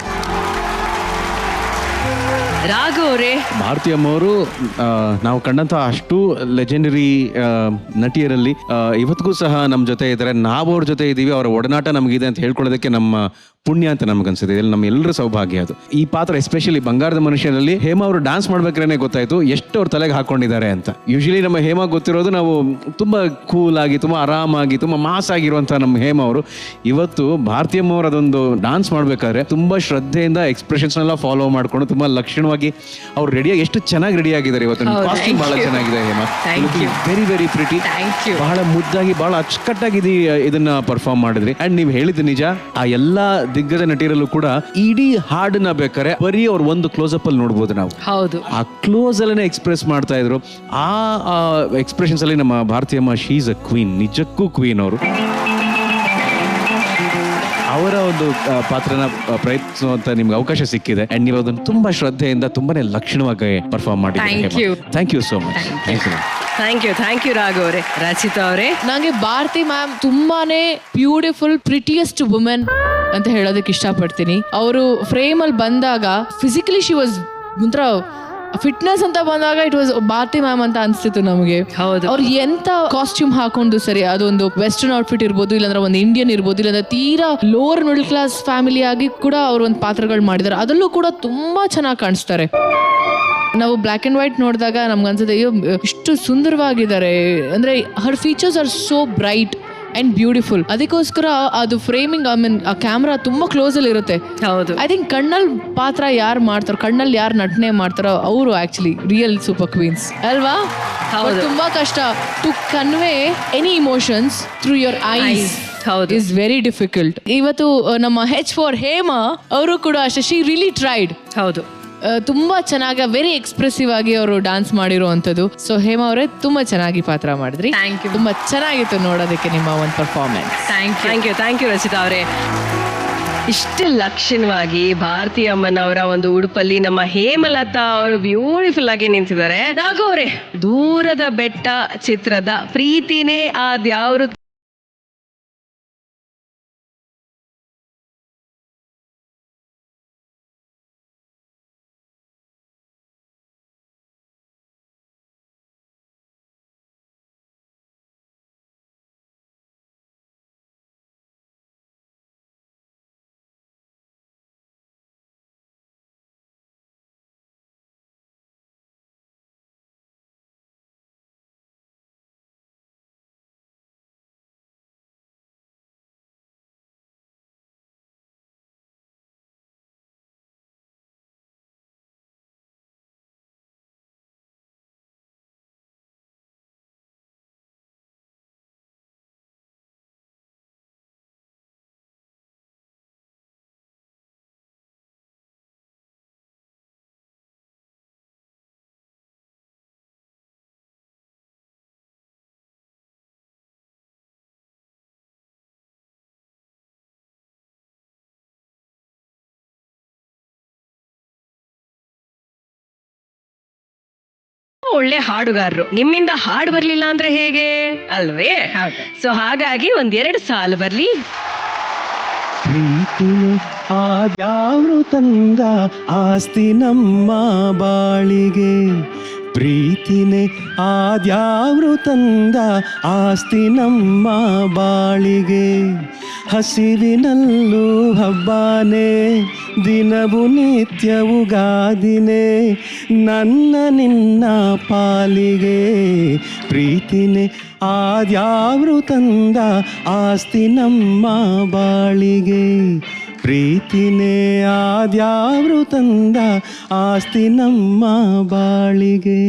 Raghav ಅವರೇ, ಭಾರತಿ ಅಮ್ಮವರು ನಾವು ಕಂಡಂತಹ ಅಷ್ಟು ಲೆಜೆಂಡರಿ ನಟಿಯರಲ್ಲಿ ಇವತ್ತಿಗೂ ಸಹ ನಮ್ಮ ಜೊತೆ ಇದ್ದಾರೆ. ನಾವು ಅವ್ರ ಜೊತೆ ಇದ್ದೀವಿ, ಅವರ ಒಡನಾಟ ನಮಗಿದೆ ಅಂತ ಹೇಳ್ಕೊಳ್ಳೋದಕ್ಕೆ ನಮ್ಮ ಪುಣ್ಯ ಅಂತ ನಮ್ಗನ್ಸುತ್ತೆ. ಇಲ್ಲಿ ನಮ್ಮ ಎಲ್ಲರ ಸೌಭಾಗ್ಯ ಅದು. ಈ ಪಾತ್ರ ಎಸ್ಪೆಷಲಿ ಬಂಗಾರದ ಮನುಷ್ಯನಲ್ಲಿ ಹೇಮ ಅವರು ಡ್ಯಾನ್ಸ್ ಮಾಡ್ಬೇಕ್ರೇನೆ ಗೊತ್ತಾಯ್ತು ಎಷ್ಟು ಅವ್ರ ತಲೆಗೆ ಹಾಕೊಂಡಿದ್ದಾರೆ ಅಂತ. ಯೂಶಲಿ ನಮ್ಮ ಹೇಮ ಗೊತ್ತಿರೋದು ನಾವು ತುಂಬಾ ಕೂಲ್ ಆಗಿ, ತುಂಬಾ ಆರಾಮಾಗಿ, ತುಂಬಾ ಮಾಸ್ ಆಗಿರುವಂತ ನಮ್ಮ ಹೇಮ ಅವರು ಇವತ್ತು ಭಾರತೀಯಮ್ಮ ಅವರು ಅದೊಂದು ಡಾನ್ಸ್ ಮಾಡ್ಬೇಕಾದ್ರೆ ತುಂಬಾ ಶ್ರದ್ಧೆಯಿಂದ ಎಕ್ಸ್ಪ್ರೆಷನ್ಸ್ ಎಲ್ಲ ಫಾಲೋ ಮಾಡ್ಕೊಂಡು ತುಂಬಾ ಲಕ್ಷಣವಾಗಿ ಅವ್ರು ರೆಡಿಯಾಗಿ ಎಷ್ಟು ಚೆನ್ನಾಗಿ ರೆಡಿ ಆಗಿದ್ದಾರೆ. ಇವತ್ತು ಕಾಸ್ಟ್ಯೂಮ್ ಬಹಳ ಚೆನ್ನಾಗಿದೆ ಹೇಮ. Very very pretty. ಬಹಳ ಮುದ್ದಾಗಿ, ಬಹಳ ಅಚ್ಚುಕಟ್ಟಾಗಿ ಇದನ್ನ ಪರ್ಫಾರ್ಮ್ ಮಾಡಿದ್ರಿ. ಅಂಡ್ ನೀವು ಹೇಳಿದ್ದು ನಿಜ, ಆ ಎಲ್ಲಾ ದಿಗ್ಗಜ ನಟಿಯರಲ್ಲೂ ಕೂಡ ಇಡೀ ಹಾಡನ್ನ ಬೇಕಾರೆ ಬರೀ ಅವ್ರ ಒಂದು ಕ್ಲೋಸ್ ಅಪ್ ಅಲ್ಲಿ ನೋಡ್ಬೋದು ನಾವು. ಹೌದು, ಆ ಕ್ಲೋಸ್ ಅಲ್ಲೇ ಎಕ್ಸ್ಪ್ರೆಸ್ ಮಾಡ್ತಾ ಇದ್ರು. ಆ ಎಕ್ಸ್ಪ್ರೆಷನ್ಸ್ ಅಲ್ಲಿ ನಮ್ಮ ಭಾರತೀಯಮ್ಮ ಶೀ ಇಸ್ ಅ ಕ್ವೀನ್, ನಿಜಕ್ಕೂ ಕ್ವೀನ್ ಅವರು. ಅವರ ಒಂದು ಪಾತ್ರನ ಪ್ರಯತ್ನಿಸುವಂತ ನಿಮ್ಗೆ ಅವಕಾಶ ಸಿಕ್ಕಿದೆ. ಅಂಡ್ ನೀವು ಅದನ್ನು ತುಂಬಾ ಶ್ರದ್ಧೆಯಿಂದ ತುಂಬಾನೇ ಲಕ್ಷಣವಾಗಿ ಪರ್ಫಾರ್ಮ್ ಮಾಡಿದ್ದೀರಿ. Thank you so much. Thank you Raghav ಅವರೇ. ರಚಿತಾ ಅವರೇ, ನಂಗೆ ಭಾರತಿ ಮ್ಯಾಮ್ ತುಂಬಾನೇ ಬ್ಯೂಟಿಫುಲ್, ಪ್ರಿಟಿಯೆಸ್ಟ್ ವುಮೆನ್ ಅಂತ ಹೇಳೋದಕ್ಕೆ ಇಷ್ಟಪಡ್ತೀನಿ. ಅವರು ಫ್ರೇಮ್ ಅಲ್ಲಿ ಬಂದಾಗ ಫಿಸಿಕಲಿ ಶಿ ವಾಸ್ ಒಂಥರ ಫಿಟ್ನೆಸ್ ಅಂತ ಬಂದಾಗ ಇಟ್ ವಾಸ್ ಭಾರತಿ ಮ್ಯಾಮ್ ಅಂತ ಅನ್ಸ್ತಿತ್ತು ನಮಗೆ. ಹೌದು, ಅವ್ರು ಎಂತ ಕಾಸ್ಟ್ಯೂಮ್ ಹಾಕೊಂಡು ಸರಿ, ಅದೊಂದು ವೆಸ್ಟರ್ನ್ ಔಟ್ಫಿಟ್ ಇರ್ಬೋದು, ಇಲ್ಲಾಂದ್ರೆ ಒಂದು ಇಂಡಿಯನ್ ಇರ್ಬೋದು, ಇಲ್ಲಾಂದ್ರೆ ತೀರಾ ಲೋವರ್ ಮಿಡಲ್ ಕ್ಲಾಸ್ ಫ್ಯಾಮಿಲಿ ಆಗಿ ಕೂಡ ಅವ್ರು ಒಂದು ಪಾತ್ರಗಳು ಮಾಡಿದ್ದಾರೆ. ಅದರಲ್ಲೂ ಕೂಡ ತುಂಬಾ ಚೆನ್ನಾಗಿ ಕಾಣಿಸ್ತಾರೆ. ನಾವು ಬ್ಲ್ಯಾಕ್ ಅಂಡ್ ವೈಟ್ ನೋಡಿದಾಗ ನಮ್ಗೆ ಅನ್ಸುತ್ತೆ, ಅಯ್ಯೋ ಇಷ್ಟು ಸುಂದರವಾಗಿದ್ದಾರೆ ಅಂದ್ರೆ, her features are so bright and beautiful. ಅದಕ್ಕೋಸ್ಕರ ಅದು ಫ್ರೇಮಿಂಗ್, ಐ ಮೀನ್ ಆ ಕ್ಯಾಮ್ರಾ ತುಂಬಾ ಕ್ಲೋಸ್ ಅಲ್ಲಿ ಇರುತ್ತೆ. ಹೌದು, ಐ ಥಿಂಕ್ ಕಣ್ಣಲ್ಲಿ ಪಾತ್ರ ಯಾರು ಮಾಡ್ತಾರೋ, ಕಣ್ಣಲ್ಲಿ ಯಾರು ನಟನೆ ಮಾಡ್ತಾರೋ ಅವರು ಆಕ್ಚುಲಿ ರಿಯಲ್ ಸೂಪರ್ ಕ್ವೀನ್ಸ್ ಅಲ್ವಾ? ತುಂಬಾ ಕಷ್ಟ to convey any emotions through your eyes. Is very difficult. ಇವತ್ತು ನಮ್ಮ ಹೆಚ್ ಫಾರ್ ಹೇಮ ಅವರು ಕೂಡ ಅಷ್ಟೇ, ಶಿ ರಿಯಲಿ ಟ್ರೈಡ್. ಹೌದು, ತುಂಬಾ ಚೆನ್ನಾಗಿ ವೆರಿ ಎಕ್ಸ್ಪ್ರೆಸಿವ್ ಆಗಿ ಅವರು ಡಾನ್ಸ್ ಮಾಡಿರುವಂಥದ್ದು. ಸೊ ಹೇಮ ಅವರೇ ತುಂಬಾ ಚೆನ್ನಾಗಿ ಪಾತ್ರ ಮಾಡಿದ್ರಿ. ತುಂಬಾ ಚೆನ್ನಾಗಿತ್ತು ನೋಡೋದಕ್ಕೆ ನಿಮ್ಮ ಒಂದು ಪರ್ಫಾರ್ಮೆನ್ಸ್. ಥ್ಯಾಂಕ್ ಯು ರಚಿತಾ ಅವರೇ. ಇಷ್ಟು ಲಕ್ಷಣವಾಗಿ ಭಾರತಿ ಅಮ್ಮನವರ ಒಂದು ಉಡುಪಲ್ಲಿ ನಮ್ಮ ಹೇಮಲತಾ ಅವರು ಬ್ಯೂಟಿಫುಲ್ ಆಗಿ ನಿಂತಿದ್ದಾರೆ. ರಾಘವ್ ಅವರೇ, ದೂರದ ಬೆಟ್ಟ ಚಿತ್ರದ ಪ್ರೀತಿನೇ ಆದ್ಯಾವ್ರು ಒಳ್ಳೆ ಹಾಡುಗಾರರು. ನಿಮ್ಮಿಂದ ಹಾಡು ಬರ್ಲಿಲ್ಲ ಅಂದ್ರೆ ಹೇಗೆ ಅಲ್ವೇ? ಸೊ ಹಾಗಾಗಿ ಒಂದೆರಡು ಸಾಲು ಬರ್ಲಿ. ಪ್ರೀತಿಯೇ ಆದ್ಯಾವ್ರು ತಂದ ಆಸ್ತಿ ನಮ್ಮ ಬಾಳಿಗೆ, ಪ್ರೀತಿನೇ ಆದ್ಯಾವ್ರು ತಂದ ಆಸ್ತಿ ನಮ್ಮ ಬಾಳಿಗೆ. ಹಸಿವಿನಲ್ಲೂ ಹಬ್ಬನೇ, ದಿನವು ನಿತ್ಯವು ಗಾದಿನೇ, ನನ್ನ ನಿನ್ನ ಪಾಲಿಗೆ. ಪ್ರೀತಿನೇ ಆದ್ಯಾವ್ರು ತಂದ ಆಸ್ತಿ ನಮ್ಮ ಬಾಳಿಗೆ, ಪ್ರೀತಿನೇ ಆದ್ಯಾವ್ರು ತಂದ ಆಸ್ತಿ ನಮ್ಮ ಬಾಳಿಗೆ.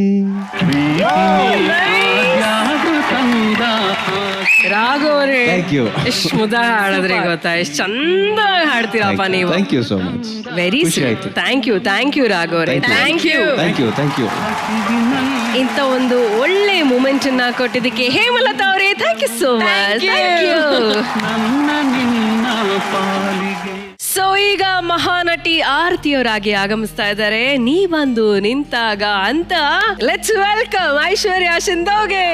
ರಾಘು ಅವರೇ Thank you. ಎಷ್ಟು ಮುದ ಹಾಡಿದ್ರಿ ಗೊತ್ತಾ, ಎಷ್ಟು ಚಂದ ಹಾಡ್ತೀರಪ್ಪ ನೀವು. Thank you so much. Very ಆಯ್ತು. ಥ್ಯಾಂಕ್ ಯು ರಾಘು ಅವರೇ, ಥ್ಯಾಂಕ್ ಯು. Thank you. ಇಂಥ ಒಂದು ಒಳ್ಳೆ ಮೂಮೆಂಟ್ ಅನ್ನ ಕೊಟ್ಟಿದ್ದಕ್ಕೆ ಹೇಮಲತಾ ಅವರೇ thank you so much. Thank you. So ಈಗ ಮಹಾನಟಿ ಆರತಿಯವರಾಗಿ ಆಗಮಿಸ್ತಾ ಇದ್ದಾರೆ. ನೀ ಬಂದು ನಿಂತಾಗ ಅಂತ ಲೆಟ್ಸ್ ವೆಲ್ಕಮ್ ಐಶ್ವರ್ಯ ಶಿಂದೋಗೆ.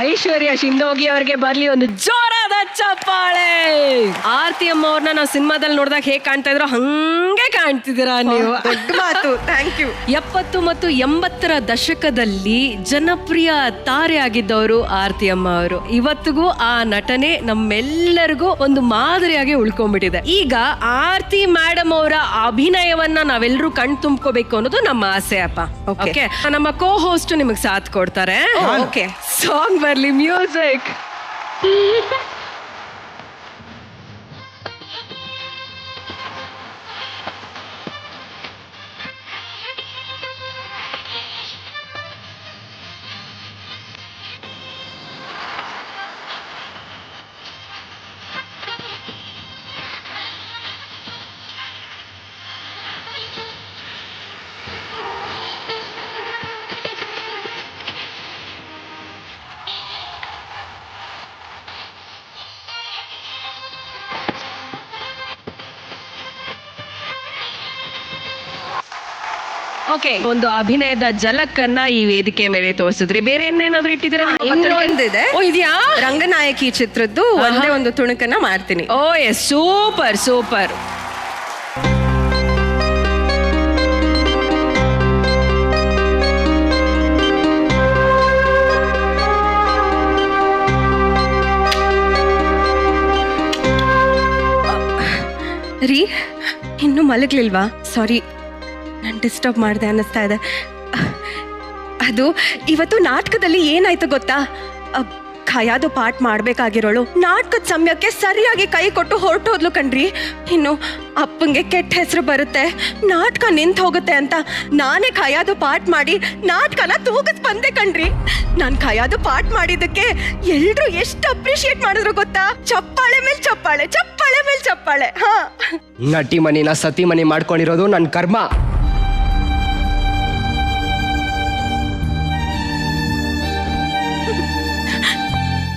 ಐಶ್ವರ್ಯ ಶಿಂದೋಗಿ ಅವ್ರಿಗೆ ಬರ್ಲಿ ಒಂದು ಜೋರಾದ ಚಪ್ಪಾಳೆ. ಆರತಿ ಅಮ್ಮ ಅವ್ರನ್ನ ನಾವು ಸಿನಿಮಾದಲ್ಲಿ ನೋಡಿದಾಗ ಹೇಗೆ ಕಾಣ್ತಾ ಇದ್ರು ಹಂಗೆ ಕಾಣ್ತಿದ್ದೀರಾ ನೀವು. ದೊಡ್ಡ ಮಾತು, ಥ್ಯಾಂಕ್ ಯು. 70 ಮತ್ತು 80ರ ದಶಕದಲ್ಲಿ ಜನಪ್ರಿಯ ತಾರೆ ಆಗಿದ್ದವರು ಆರತಿ ಅಮ್ಮ ಅವರು. ಇವತ್ತಿಗೂ ಆ ನಟನೆ ನಮ್ಮೆಲ್ಲರಿಗೂ ಒಂದು ಮಾದರಿಯಾಗಿ ಉಳ್ಕೊಂಡ್ಬಿಟ್ಟಿದೆ. ಈಗ ಆರತಿ ಮೇಡಮ್ ಅವರ ಅಭಿನಯವನ್ನ ನಾವೆಲ್ಲರೂ ಕಣ್ ತುಂಬ್ಕೋಬೇಕು ಅನ್ನೋದು ನಮ್ಮ ಆಸೆ ಅಪ್ಪ. ಓಕೆ, ನಮ್ಮ ಕೋ ಹೋಸ್ಟ್ ನಿಮಗೆ ಸಾಥ್ ಕೊಡ್ತಾರೆ. ಓಕೆ, ಸಾಂಗ್ ಬರ್ಲಿ, ಮ್ಯೂಸಿಕ್. ಓಕೆ, ಒಂದು ಅಭಿನಯದ ಝಲಕನ್ನ ಈ ವೇದಿಕೆ ಮೇಲೆ ತೋರಿಸಿದ್ರಿ. ಬೇರೆ ಏನೇನಾದ್ರೂ ಇಟ್ಟಿದ್ದೀರಾ? ಇನ್ನೊಂದಿದೆ. ಓ, ಇದೆಯಾ? ರಂಗನಾಯಕಿ ಚಿತ್ರದ್ದು ಒಂದೇ ಒಂದು ತುಣುಕನ್ನ ಮಾಡ್ತೀನಿ. ಓ ಎಸ್, ಸೂಪರ್ ಸೂಪರ್. ರೀ, ಇನ್ನೂ ಮಲಗ್ಲಿಲ್ವಾ? ಸಾರಿ, ನಾನು ಡಿಸ್ಟರ್ಬ್ ಮಾಡಿದೆ ಅನ್ನಿಸ್ತಾ ಇದೆ. ಅದು ಇವತ್ತು ನಾಟಕದಲ್ಲಿ ಏನಾಯ್ತು ಗೊತ್ತಾ? ಖಯಾದು ಪಾಠ ಮಾಡ್ಬೇಕಾಗಿರೋಳು ನಾಟಕದ ಸಮಯಕ್ಕೆ ಸರಿಯಾಗಿ ಕೈ ಕೊಟ್ಟು ಹೊರಟೋದ್ಲು ಕಣ್ರಿ. ಇನ್ನು ಅಪ್ಪಂಗೆ ಕೆಟ್ಟ ಹೆಸರು ಬರುತ್ತೆ, ನಾಟಕ ನಿಂತು ಹೋಗುತ್ತೆ ಅಂತ ನಾನೇ ಖಯಾದು ಪಾಠ ಮಾಡಿ ನಾಟಕನ ತೂಗಿಸ್ ಬಂದೆ ಕಣ್ರಿ. ನಾನು ಖಯಾದು ಪಾಠ ಮಾಡಿದ್ದಕ್ಕೆ ಎಲ್ರು ಎಷ್ಟು ಅಪ್ರಿಶಿಯೇಟ್ ಮಾಡಿದ್ರು ಗೊತ್ತಾ? ಚಪ್ಪಾಳೆ ಮೇಲೆ ಚಪ್ಪಾಳೆ, ಚಪ್ಪಾಳೆ ಮೇಲೆ ಚಪ್ಪಾಳೆ. ಹಾ, ನಟಿ ಮನಿನ ಸತಿ ಮನಿ ಮಾಡ್ಕೊಂಡಿರೋದು ನನ್ನ ಕರ್ಮ.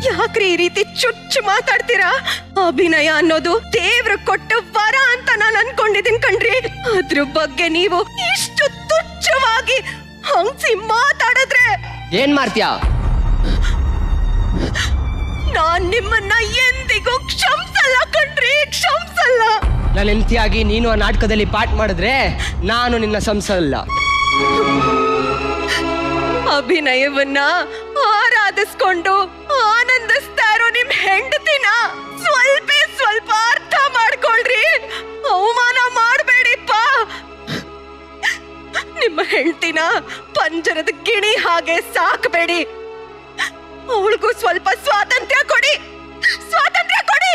ಯಾಕ್ರಿ ಈ ರೀತಿ ಚುಚ್ಚು ಮಾತಾಡ್ತೀರಾ? ಅಭಿನಯ ಅನ್ನೋದು ದೇವ್ರ ಕೊಟ್ಟ ವರ ಅಂತ ನಾನು ಅನ್ಕೊಂಡಿದ್ದೀನಿ ಕಣ್ರಿ. ಅದ್ರ ಬಗ್ಗೆ ನೀವು ಇಷ್ಟು ತುಚ್ಛವಾಗಿ ಹಂಸಿ ಮಾತಾಡಿದ್ರೆ ಏನ್ ಮಾಡ್ತೀಯಾ? ನಾನ್ ನಿಮ್ಮನ್ನ ಎಂದಿಗೂ ಕ್ಷಮಿಸಲ್ಲ ಕಣ್ರಿ, ಕ್ಷಮಿಸಲ್ಲ. ನನ್ನ ಹೆಂಡತಿಯಾಗಿ ನೀನು ಆ ನಾಟಕದಲ್ಲಿ ಪಾಠ ಮಾಡಿದ್ರೆ ನಾನು ನಿನ್ನ ಸಂಸಲ್ಲ. ಅಭಿನಯವನ್ನ ಆರಾಧಿಸ್ಕೊಂಡು ಆನಂದಿಸ್ತಾ ಇರೋ ನಿಮ್ ಹೆಂಡತಿನ ಸ್ವಲ್ಪ ಅರ್ಥ ಮಾಡ್ಕೊಳ್ರಿ. ಅವಮಾನ ಮಾಡ್ಬೇಡಿಪ್ಪ. ನಿಮ್ಮ ಹೆಂಡತಿನ ಪಂಜರದ ಗಿಣಿ ಹಾಗೆ ಸಾಕಬೇಡಿ. ಅವಳಿಗೂ ಸ್ವಲ್ಪ ಸ್ವಾತಂತ್ರ್ಯ ಕೊಡಿ, ಸ್ವಾತಂತ್ರ್ಯ ಕೊಡಿ.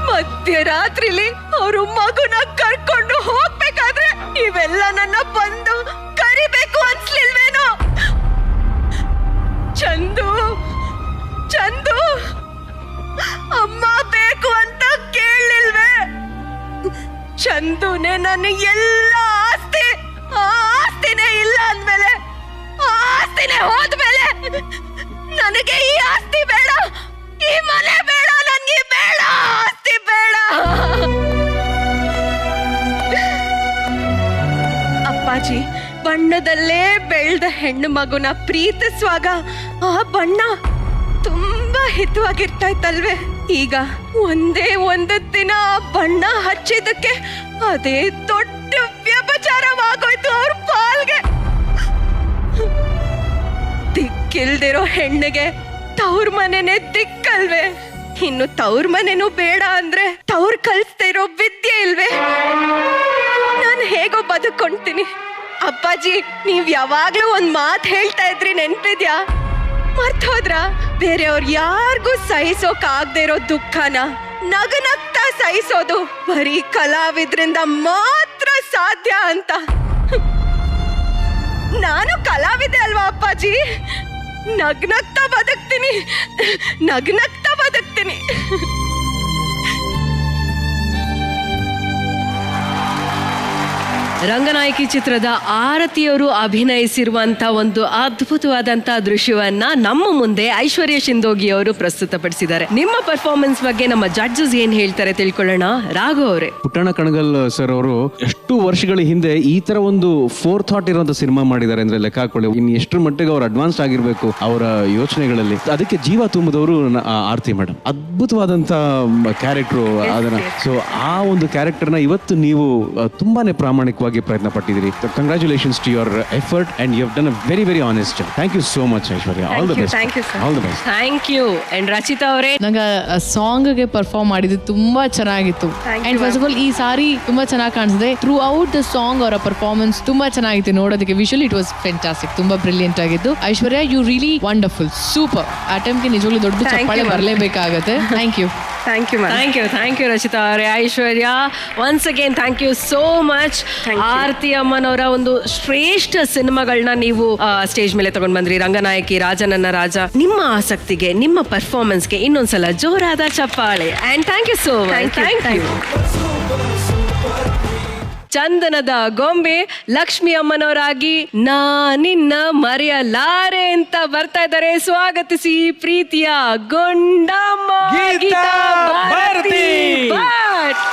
ಮಧ್ಯರಾತ್ರಿಲಿ ಅವರು ಮಗುನ ಕರ್ಕೊಂಡು ಹೋಗ್ಬೇಕಾದ್ರೆ ನೀವೆಲ್ಲ ನನ್ನ ಬಂದು ಕರಿಬೇಕು ಅನ್ಸ್ಲಿಲ್ವೇನೋ? ಚಂದು, ಚಂದು, ಅಮ್ಮ ಬೇಕು ಅಂತ ಕೇಳಲಿಲ್ವೇ? ಚಂದುನೇ ನನ್ನ ಎಲ್ಲ ಆಸ್ತಿ, ಆಸ್ತಿನೇ ಇಲ್ಲ ಅಂದ್ಮೇಲೆ, ಆಸ್ತಿನೇ ಹೋದ್ಮೇಲೆ ನನಗೆ ಈ ಆಸ್ತಿ ಬೇಡ, ಈ ಮನೆ ಬೇಡ, ನನ್ಗೆ ಬೇಡ, ಆಸ್ತಿ ಬೇಡ. ಅಪ್ಪಾಜಿ ಬಣ್ಣದಲ್ಲೇ ಬೆಳೆದ ಹೆಣ್ಣು ಮಗುನ ಪ್ರೀತಿಸುವಾಗ ಆ ಬಣ್ಣ ತುಂಬಾ ಹಿತವಾಗಿರ್ತಾ ಇತ್ತಲ್ವೇ? ಈಗ ಒಂದೇ ಒಂದು ದಿನ ಆ ಬಣ್ಣ ಹಚ್ಚಿದ್ದಕ್ಕೆ ಅದೇ ದೊಡ್ಡ ವ್ಯಭಿಚಾರವಾಗೋಯ್ತು ಅವ್ರ ಪಾಲ್ಗೆ. ದಿಕ್ಕಿಲ್ದಿರೋ ಹೆಣ್ಣಿಗೆ ತವ್ರ ಮನೆನೇ ದಿಕ್ಕಲ್ವೇ? ಇನ್ನು ತವ್ರ ಮನೆನೂ ಬೇಡ ಅಂದ್ರೆ ತವ್ರ ಕಲಿಸ್ತಾ ಇರೋ ವಿದ್ಯೆ ಇಲ್ವೇ? ನಾನು ಹೇಗೋ ಬದುಕೊಂತೀನಿ. ಅಪ್ಪಾಜಿ, ನೀವ್ ಯಾವಾಗ್ಲೂ ಒಂದ್ ಮಾತು ಹೇಳ್ತಾ ಇದ್ರಿ, ನೆನ್ಪಿದ್ಯಾ? ಮರ್ತೋದ್ರ? ಬೇರೆಯವ್ರ ಯಾರಿಗೂ ಸಹಿಸೋಕ್ ಆಗದೆ ಇರೋ ದುಃಖನ ನಗನಗ್ತಾ ಸಹಿಸೋದು ಬರೀ ಕಲಾವಿದ್ರಿಂದ ಮಾತ್ರ ಸಾಧ್ಯ ಅಂತ. ನಾನು ಕಲಾವಿದೆ ಅಲ್ವಾ ಅಪ್ಪಾಜಿ? ನಗ್ನಗ್ತಾ ಬದುಕ್ತೀನಿ, ನಗ್ನಗ್ತಾ ಬದುಕ್ತೀನಿ. ರಂಗನಾಯಕಿ ಚಿತ್ರದ ಆರತಿಯವರು ಅಭಿನಯಿಸಿರುವಂತ ಒಂದು ಅದ್ಭುತವಾದಂತಹ ದೃಶ್ಯವನ್ನ ನಮ್ಮ ಮುಂದೆ ಐಶ್ವರ್ಯ ಶಿಂದೋಗಿ ಅವರು ಪ್ರಸ್ತುತಪಡಿಸಿದ್ದಾರೆ. ನಿಮ್ಮ ಪರ್ಫಾರ್ಮೆನ್ಸ್ ಬಗ್ಗೆ ನಮ್ಮ ಜಡ್ಜಸ್ ಏನ್ ಹೇಳ್ತಾರೆ ತಿಳ್ಕೊಳ್ಳೋಣ. ರಾಘು ಅವರೇ. ಪುಟ್ಟಣ ಕಣಗಲ್ ಸರ್ ಅವರು ಎಷ್ಟು ವರ್ಷಗಳ ಹಿಂದೆ ಈ ತರ ಒಂದು ಫೋರ್ ಥಾಟ್ ಇರುವಂತ ಸಿನಿಮಾ ಮಾಡಿದ್ದಾರೆ ಅಂದ್ರೆ ಲೆಕ್ಕ ಹಾಕೊಳ್ಳಿ. ಇನ್ನು ಎಷ್ಟರ ಮಟ್ಟಿಗೆ ಅವ್ರು ಅಡ್ವಾನ್ಸ್ ಆಗಿರ್ಬೇಕು ಅವರ ಯೋಚನೆಗಳಲ್ಲಿ. ಅದಕ್ಕೆ ಜೀವ ತುಂಬಿದವರು ಆರತಿ ಮೇಡಮ್. ಅದ್ಭುತವಾದಂತ ಕ್ಯಾರೆಕ್ಟರ್ ಅದನ್ನ. ಸೊ ಆ ಒಂದು ಕ್ಯಾರೆಕ್ಟರ್ನ ಇವತ್ತು ನೀವು ತುಂಬಾನೇ ಪ್ರಾಮಾಣಿಕವಾಗಿ ಪ್ರಯತ್ನ ಪಟ್ಟಿದ್ದೀರಿ. Congratulations to your effort and you have done a very very honest job. Thank you so much Aishwarya. All the best. All the best. Thank you. And Rachita ಅವರೇ. ನಂಗೆ ಸಾಂಗ್ಗೆ ಪರ್ಫಾರ್ಮ್ ಮಾಡಿದ್ದು ತುಂಬಾ ಚೆನ್ನಾಗಿತ್ತು. ಅಂಡ್ ಫಸ್ಟ್ ಆಫ್ ಆಲ್ ಈ ಸಾರಿ ತುಂಬಾ ಚೆನ್ನಾಗಿ ಕಾಣಿಸಿದೆ. ಥ್ರೂ ಔಟ್ ದ ಸಾಂಗ್ ಅವರ ಪರ್ಫಾರ್ಮೆನ್ಸ್ ತುಂಬಾ ಚೆನ್ನಾಗಿತ್ತು ನೋಡೋದಕ್ಕೆ. Visual it was fantastic. ತುಂಬಾ ಬ್ರಿಲಿಯಂಟ್ ಆಗಿತ್ತು. Aishwarya you really wonderful, super. ಆ ಟೈಮ್ಗೆ ನಿಜವಾಗ್ಲೂ ದೊಡ್ಡ ಚಪ್ಪಾಳೆ ಬರಲೇಬೇಕಾಗತ್ತೆ. Thank you. Thank you Rachita ಅವರೇ. Aishwarya once again thank you so much. Aarti ಅಮ್ಮನವರ ಒಂದು ಶ್ರೇಷ್ಠ ಸಿನಿಮಾಗಳನ್ನ ನೀವು ಸ್ಟೇಜ್ ಮೇಲೆ ತಗೊಂಡ್ ಬಂದ್ರಿ. ರಂಗನಾಯಕಿ, ರಾಜ ನನ್ನ ರಾಜ. ನಿಮ್ಮ ಆಸಕ್ತಿಗೆ, ನಿಮ್ಮ ಪರ್ಫಾರ್ಮೆನ್ಸ್ಗೆ ಇನ್ನೊಂದ್ಸಲ ಜೋರಾದ ಚಪ್ಪಾಳೆ. And thank you so much. Thank you. ಚಂದನದ ಗೊಂಬೆ ಲಕ್ಷ್ಮಿ ಅಮ್ಮನವರಾಗಿ ನಾ ನಿನ್ನ ಮರೆಯಲಾರೆ ಅಂತ ಬರ್ತಾ ಇದ್ದಾರೆ. ಸ್ವಾಗತಿಸಿ ಪ್ರೀತಿಯ ಗೊಂಡಮ್ಮ ಗೀತಾ ಭಾರತಿ ಭಟ್.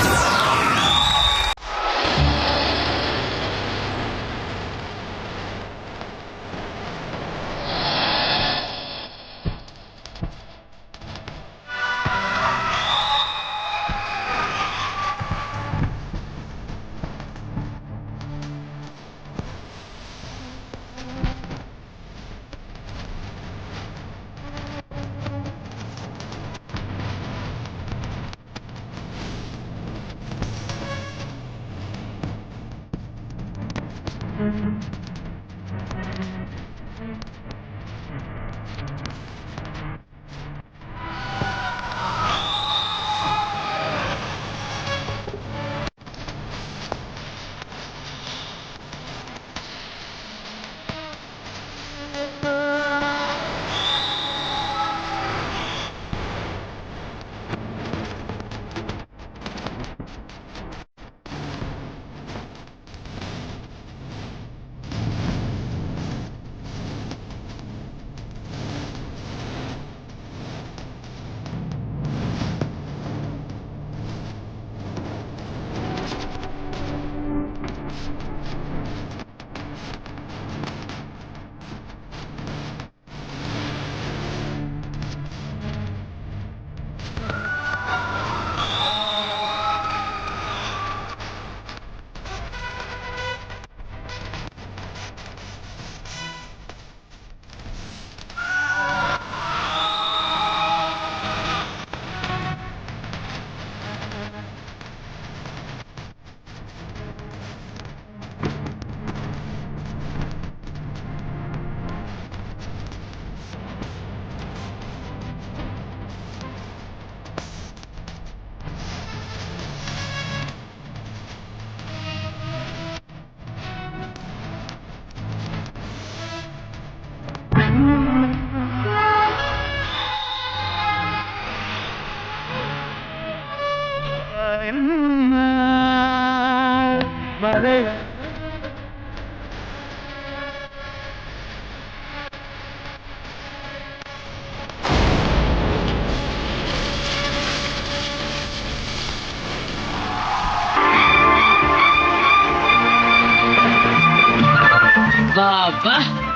ಬಾಬಾ.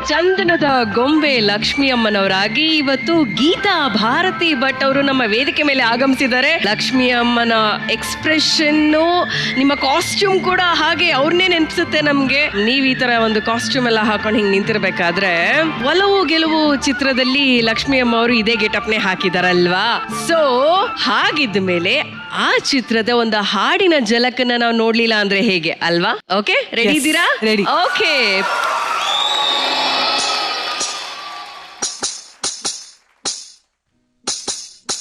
ಚಂದನದ ಗೊಂಬೆ ಲಕ್ಷ್ಮಿ ಅಮ್ಮನವರಾಗಿ ಇವತ್ತು ಗೀತಾ ಭಾರತಿ ಭಟ್ ಅವರು ನಮ್ಮ ವೇದಿಕೆ ಮೇಲೆ ಆಗಮಿಸಿದ್ದಾರೆ. ಲಕ್ಷ್ಮಿ ಅಮ್ಮನ ಎಕ್ಸ್ಪ್ರೆಷನ್, ನಿಮ್ಮ ಕಾಸ್ಟ್ಯೂಮ್ ಕೂಡ ಹಾಗೆ ಅವ್ರನ್ನೇ ನೆನಪಿಸುತ್ತೆ ನಮ್ಗೆ. ನೀವ್ ಈ ತರ ಒಂದು ಕಾಸ್ಟ್ಯೂಮ್ ಎಲ್ಲ ಹಾಕೊಂಡು ಹಿಂಗ್ ನಿಂತಿರ್ಬೇಕಾದ್ರೆ ಒಲವು ಗೆಲುವು ಚಿತ್ರದಲ್ಲಿ ಲಕ್ಷ್ಮಿ ಅಮ್ಮ ಅವರು ಇದೇ ಗೆಟಪ್ನೇ ಹಾಕಿದಾರಲ್ವಾ. ಸೊ ಹಾಗಿದ್ದ ಮೇಲೆ ಆ ಚಿತ್ರದ ಒಂದು ಹಾಡಿನ ಝಲಕನ್ನ ನಾವು ನೋಡ್ಲಿಲ್ಲ ಅಂದ್ರೆ ಹೇಗೆ ಅಲ್ವಾ? ಓಕೆ, ರೆಡಿ ಇದ್ದೀರಾ? ರೆಡಿ. ಓಕೆ.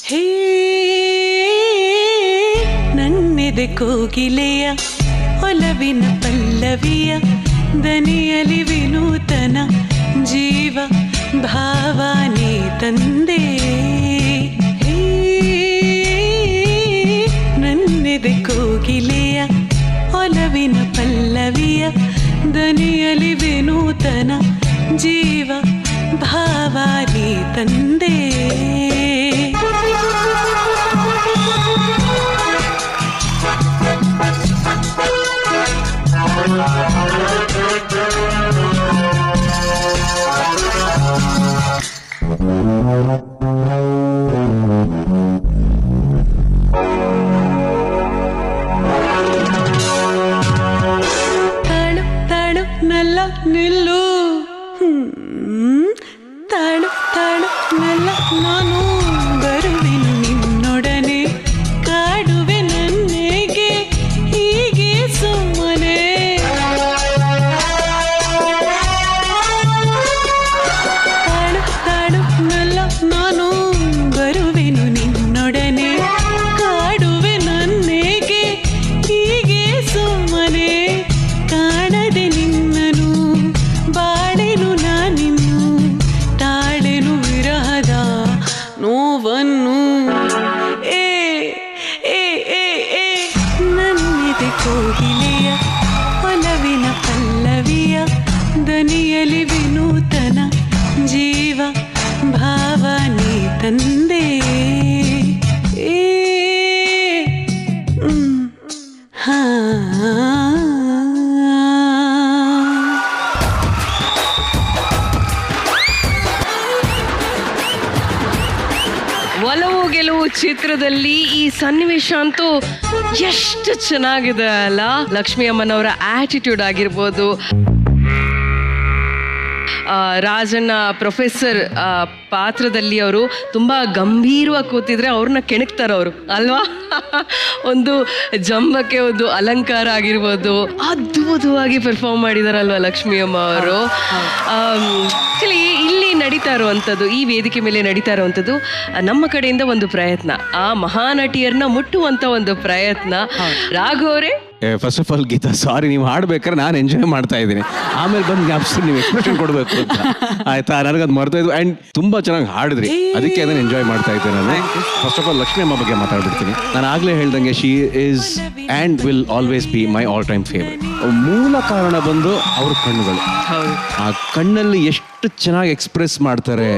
ಹೇ ನನ್ನೆದೆ ಕೋಗಿಲೆಯ ಒಲವಿನ ಪಲ್ಲವಿಯ ದನಿಯಲಿ ವಿನೂತನ ಜೀವ ಭಾವನೆ ತಂದೆ. ಹೇ ನನ್ನೆದೆ ಕೋಗಿಲೆಯ ಒಲವಿನ ಪಲ್ಲವಿಯ ಪಲ್ಲವಿಯ ದನಿಯಲಿ ವಿನೂತನ ಜೀವ ಭಾವ ನೀ ತಂದೆ. ತಾಳು ತಾಳು ನಲ್ಲ ನಿಲ್ಲು, ತಾಳು ತಾಳು ನಲ್ಲ ನಾನು ಬರುವೆನು ನಿನ್ನೊಡನೆ, ಕಾಡುವೆ ನನ್ನೆಗೆ ಹೀಗೆ ಸುಮ್ಮನೆ. ತಾಳು ತಾಳು ನಲ್ಲ ನಾನು ಬರುವೆನು ನಿನ್ನೊಡನೆ, ಕಾಡುವೆ ನನ್ನೆಗೆ ಹೀಗೆ ಸುಮ್ಮನೆ. ಕಾಣದೆ ನಿನ್ನನು ಬಾಳೆನು ನಾನಿನ್ನು, ತಾಳೆನು ವಿರಹದ ನೋವನ್ನು. ಏ ಏ ಏ ಏ ನನ್ನಿದೆ ಕೋಗಿಲೆಯ ಒಲವಿನ ಪಲ್ಲವಿಯ ದನಿಯಲಿ ವಿನೂತನ ಜೀವ ಭಾವ ನೀ ತಂದೆ. ಏ ಹಾ ಒಲವು ಗೆಲುವು ಚಿತ್ರದಲ್ಲಿ ಈ ಸನ್ನಿವೇಶ ಅಂತೂ ಎಷ್ಟು ಚೆನ್ನಾಗಿದೆ ಅಲ್ಲ. ಲಕ್ಷ್ಮೀ ಅಮ್ಮನವರ ಆಟಿಟ್ಯೂಡ್ ಆಗಿರ್ಬೋದು, ರಾಜಣ್ಣ ಪ್ರೊಫೆಸರ್ ಪಾತ್ರದಲ್ಲಿ ಅವರು ತುಂಬ ಗಂಭೀರವಾಗಿ ಕೂತಿದ್ರೆ ಅವ್ರನ್ನ ಕೆಣಕ್ತಾರೆ ಅವರು ಅಲ್ವಾ. ಒಂದು ಜಂಬಕ್ಕೆ ಒಂದು ಅಲಂಕಾರ ಆಗಿರ್ಬೋದು, ಅದ್ಭುತವಾಗಿ ಪರ್ಫಾರ್ಮ್ ಮಾಡಿದಾರಲ್ವಾ ಲಕ್ಷ್ಮೀ ಅಮ್ಮ ಅವರು. ಆಕ್ಚುಲಿ ಇಲ್ಲಿ ನಡೀತಾ ಇರುವಂಥದ್ದು, ಈ ವೇದಿಕೆ ಮೇಲೆ ನಡೀತಾ ಇರುವಂಥದ್ದು ನಮ್ಮ ಕಡೆಯಿಂದ ಒಂದು ಪ್ರಯತ್ನ, ಆ ಮಹಾನಟಿಯರನ್ನ ಮುಟ್ಟುವಂತ ಒಂದು ಪ್ರಯತ್ನ. ರಾಘು ಅವರೇ, ಫಸ್ಟ್ ಆಫ್ ಆಲ್ ಗೀತಾ, ಸಾರಿ, ನೀವು ಹಾಡ್ಬೇಕಾದ್ರೆ ನಾನು ಎಂಜಾಯ್ ಮಾಡ್ತಾ ಇದ್ದೀನಿ, ಆಮೇಲೆ ಬಂದು ಜ್ಞಾಪಿಸಿ ನೀವು ಎಕ್ಸ್ಪ್ರೆಷನ್ ಕೊಡಬೇಕು ಅಂತ, ಆಯ್ತಾ? ನನಗದು ಮರ್ತಾ ಇದ್ದು. ಆ್ಯಂಡ್ ತುಂಬಾ ಚೆನ್ನಾಗಿ ಹಾಡಿದ್ರಿ, ಅದಕ್ಕೆ ಅದನ್ನು ಎಂಜಾಯ್ ಮಾಡ್ತಾ ಇದ್ದೆ ನಾನು. ಫಸ್ಟ್ ಆಫ್ ಆಲ್ ಲಕ್ಷ್ಮೀ ಅಮ್ಮ ಬಗ್ಗೆ ಮಾತಾಡ್ಬಿಡ್ತೀನಿ. ನಾನು ಆಗಲೇ ಹೇಳ್ದಂಗೆ she is and will always be my all time favourite. ಮೂಲ ಕಾರಣ ಬಂದು ಅವ್ರ ಕಣ್ಣುಗಳು. ಆ ಕಣ್ಣಲ್ಲಿ ಎಷ್ಟು ಚೆನ್ನಾಗಿ ಎಕ್ಸ್ಪ್ರೆಸ್ ಮಾಡ್ತಾರೆ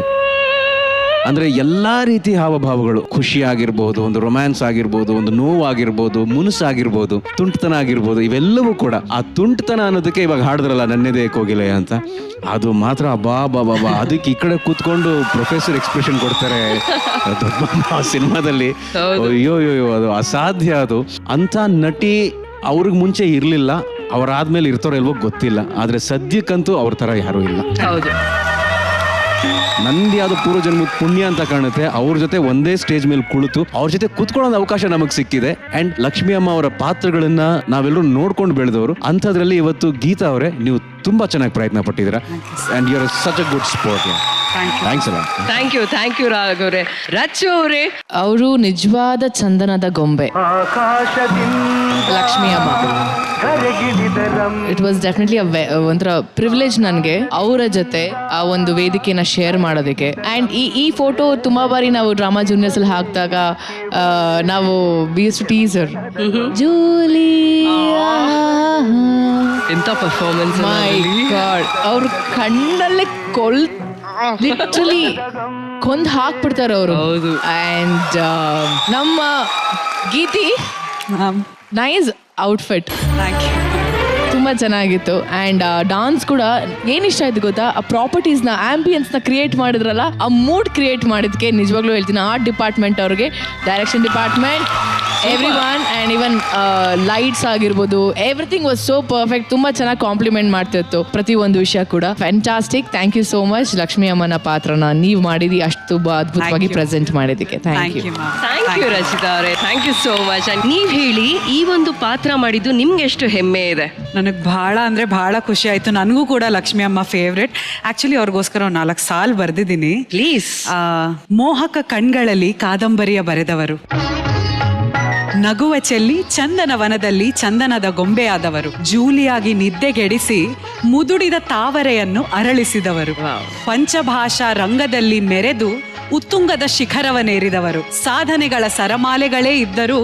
ಅಂದ್ರೆ ಎಲ್ಲಾ ರೀತಿ ಹಾವಭಾವಗಳು, ಖುಷಿ ಆಗಿರ್ಬೋದು, ಒಂದು ರೊಮ್ಯಾನ್ಸ್ ಆಗಿರ್ಬೋದು, ಒಂದು ನೋವು ಆಗಿರ್ಬೋದು, ಮುನುಸಾಗಿರ್ಬೋದು, ತುಂಟತನ ಆಗಿರ್ಬೋದು, ಇವೆಲ್ಲವೂ ಕೂಡ. ಆ ತುಂಟತನ ಅನ್ನೋದಕ್ಕೆ ಇವಾಗ ಹಾಡಿದ್ರಲ್ಲ ನನ್ನೆದೆ ಕೋಗಿಲೆಯ ಅಂತ, ಅದು ಮಾತ್ರ ಬಾ ಬಾ ಬಾ ಬಾ. ಅದಕ್ಕೆ ಈ ಕಡೆ ಕೂತ್ಕೊಂಡು ಪ್ರೊಫೆಸರ್ ಎಕ್ಸ್ಪ್ರೆಷನ್ ಕೊಡ್ತಾರೆ ದೊಡ್ಡ ಸಿನಿಮಾದಲ್ಲಿ. ಅಯ್ಯೋ ಅಯ್ಯೋ, ಅದು ಅಸಾಧ್ಯ. ಅದು ಅಂತ ನಟಿ ಅವ್ರಿಗೆ ಮುಂಚೆ ಇರ್ಲಿಲ್ಲ, ಅವರಾದ್ಮೇಲೆ ಇರ್ತಾರೋ ಇಲ್ವೋ ಗೊತ್ತಿಲ್ಲ, ಆದ್ರೆ ಸದ್ಯಕ್ಕಂತೂ ಅವ್ರ ತರ ಯಾರು ಇಲ್ಲ. ನಂದು ಯಾವ್ದು ಪೂರ್ವಜನ್ಮದ ಪುಣ್ಯ ಅಂತ ಕಾಣುತ್ತೆ. ಅವ್ರ ಜೊತೆ ಒಂದೇ ಸ್ಟೇಜ್ ಮೇಲೆ ಕುಳಿತು ಅವ್ರ ಜೊತೆ ಕುತ್ಕೊಳ್ಳೋ ಅವಕಾಶ ನಮಗೆ ಸಿಕ್ಕಿದೆ. ಅಂಡ್ ಲಕ್ಷ್ಮೀ ಅಮ್ಮ ಅವರ ಪಾತ್ರಗಳನ್ನ ನಾವೆಲ್ಲರೂ ನೋಡ್ಕೊಂಡು ಬೆಳೆದವರು. ಅಂಥದ್ರಲ್ಲಿ ಇವತ್ತು ಗೀತಾ ಅವರೇ, ನೀವು ತುಂಬಾ ಚೆನ್ನಾಗಿ ಪ್ರಯತ್ನ ಪಟ್ಟಿದ್ದೀರಾ. And you are such a good sport. Thank you Raghu ಅವರೇ. ರಚ್ಚು ಅವರೇ, ಅವರು ನಿಜವಾದ ಚಂದನದ ಗೊಂಬೆ ಲಕ್ಷ್ಮೀ ಅಮ್ಮ. ಇಟ್ ವಾಸ್ ಡೆಫಿನೆಟ್ಲಿ ಒಂಥರ ಪ್ರಿವಿಲೇಜ್ ನನಗೆ ಅವರ ಜೊತೆ ಆ ಒಂದು ವೇದಿಕೆನ ಶೇರ್ ಮಾಡೋದಕ್ಕೆ. ಆ್ಯಂಡ್ ಈ ಫೋಟೋ ತುಂಬಾ ಬಾರಿ ನಾವು ಡ್ರಾಮಾ ಜೂನಿಯರ್ಸ್ ಅಲ್ಲಿ ಹಾಕಿದಾಗ ನಾವು ಟೀಸರ್ ಜೂಲಿಯಾ, ಎಂತ ಪರ್ಫಾರ್ಮೆನ್ಸ್, ಮೈ ಗಾಡ್. ಅವ್ರ ಕಣ್ಣಲ್ಲೇ ಲಿಟ್ರಲಿ ಕೊಂದ್ ಹಾಕ್ಬಿಡ್ತಾರೆ ಅವರು. ಆ್ಯಂಡ್ ನಮ್ಮ ಗೀತಿ ನೈಸ್ ಔಟ್ಫಿಟ್, ತುಂಬ ಚೆನ್ನಾಗಿತ್ತು. ಆ್ಯಂಡ್ ಡಾನ್ಸ್ ಕೂಡ ಏನು ಇಷ್ಟ ಆಯ್ತು ಗೊತ್ತಾ, ಆ ಪ್ರಾಪರ್ಟೀಸ್ನ ಆಂಬಿಯನ್ಸ್ನ ಕ್ರಿಯೇಟ್ ಮಾಡಿದ್ರಲ್ಲ, ಆ ಮೂಡ್ ಕ್ರಿಯೇಟ್ ಮಾಡಿದ್ಕೆ ನಿಜವಾಗ್ಲೂ ಹೇಳ್ತೀನಿ ಆರ್ಟ್ ಡಿಪಾರ್ಟ್ಮೆಂಟ್ ಅವ್ರಿಗೆ, direction department, every one. And even lights ಆಗಿರ್ಬೋದು, ಎವ್ರಿಥಿಂಗ್ ವಾಸ್ ಸೋ ಪರ್ಫೆಕ್ಟ್. ತುಂಬ ಚೆನ್ನಾಗಿ ಕಾಂಪ್ಲಿಮೆಂಟ್ ಮಾಡ್ತಿತ್ತು ಪ್ರತಿಯೊಂದು ವಿಷಯ ಕೂಡ. Fantastic. Thank you so much Lakshmi ಅಮ್ಮನ ಪಾತ್ರನ ನೀವು ಮಾಡಿದಿ ಅಷ್ಟು ತುಂಬ ಅದ್ಭುತವಾಗಿ ಪ್ರೆಸೆಂಟ್ ಮಾಡಿದ್ದಕ್ಕೆ. ಥ್ಯಾಂಕ್ ಯು ರಚಿತಾ ಅವರೇ, ಥ್ಯಾಂಕ್ ಯು ಸೋ ಮಚ್. ನೀವು ಹೇಳಿ, ಈ ಒಂದು ಪಾತ್ರ ಮಾಡಿದ್ದು ನಿಮ್ಗೆ ಎಷ್ಟು ಹೆಮ್ಮೆ ಇದೆ? ನನಗೆ ಭಾಳ ಅಂದರೆ ಭಾಳ ಖುಷಿ ಆಯಿತು. ನನಗೂ ಕೂಡ ಲಕ್ಷ್ಮೀ ಅಮ್ಮ ಫೇವ್ರೆಟ್. ಆ್ಯಕ್ಚುಲಿ ಅವ್ರಿಗೋಸ್ಕರ 4 ಸಾಲು ಬರೆದಿದ್ದೀನಿ. ಪ್ಲೀಸ್. ಮೋಹಕ ಕಣ್ಗಳಲ್ಲಿ ಕಾದಂಬರಿಯ ಬರೆದವರು, ನಗುವ ಚೆಲ್ಲಿ ಚಂದನ ವನದಲ್ಲಿ ಚಂದನದ ಗೊಂಬೆಯಾದವರು, ಜೂಲಿಯಾಗಿ ನಿದ್ದೆಗೆಡಿಸಿ ಮುದುಡಿದ ತಾವರೆಯನ್ನು ಅರಳಿಸಿದವರು, ಪಂಚಭಾಷಾ ರಂಗದಲ್ಲಿ ಮೆರೆದು ಉತ್ತುಂಗದ ಶಿಖರವನ್ನೇರಿದವರು, ಸಾಧನೆಗಳ ಸರಮಾಲೆಗಳೇ ಇದ್ದರೂ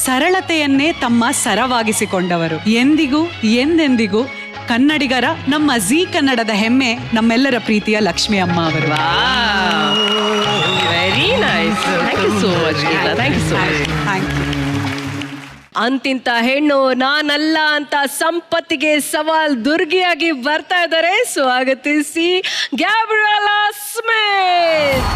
ಸರಳತೆಯನ್ನೇ ತಮ್ಮ ಸರವಾಗಿಸಿಕೊಂಡವರು, ಎಂದಿಗೂ ಎಂದೆಂದಿಗೂ ಕನ್ನಡಿಗರ, ನಮ್ಮ ಜೀ ಕನ್ನಡದ ಹೆಮ್ಮೆ, ನಮ್ಮೆಲ್ಲರ ಪ್ರೀತಿಯ ಲಕ್ಷ್ಮಿ ಅಮ್ಮ ಅವರು. Very nice, thank you so much. Thank you so much. Thank you. ಅಂತಿಂತ ಹೆಣ್ಣು ನಾನಲ್ಲ ಅಂತ ಸಂಪತ್ತಿಗೆ ಸವಾಲ್ ದುರ್ಗಿಯಾಗಿ ಬರ್ತಾ ಇದ್ದಾರೆ. ಸ್ವಾಗತಿಸಿ ಗ್ಯಾಬ್ರಿಯೆಲಾ ಸ್ಮಿತ್.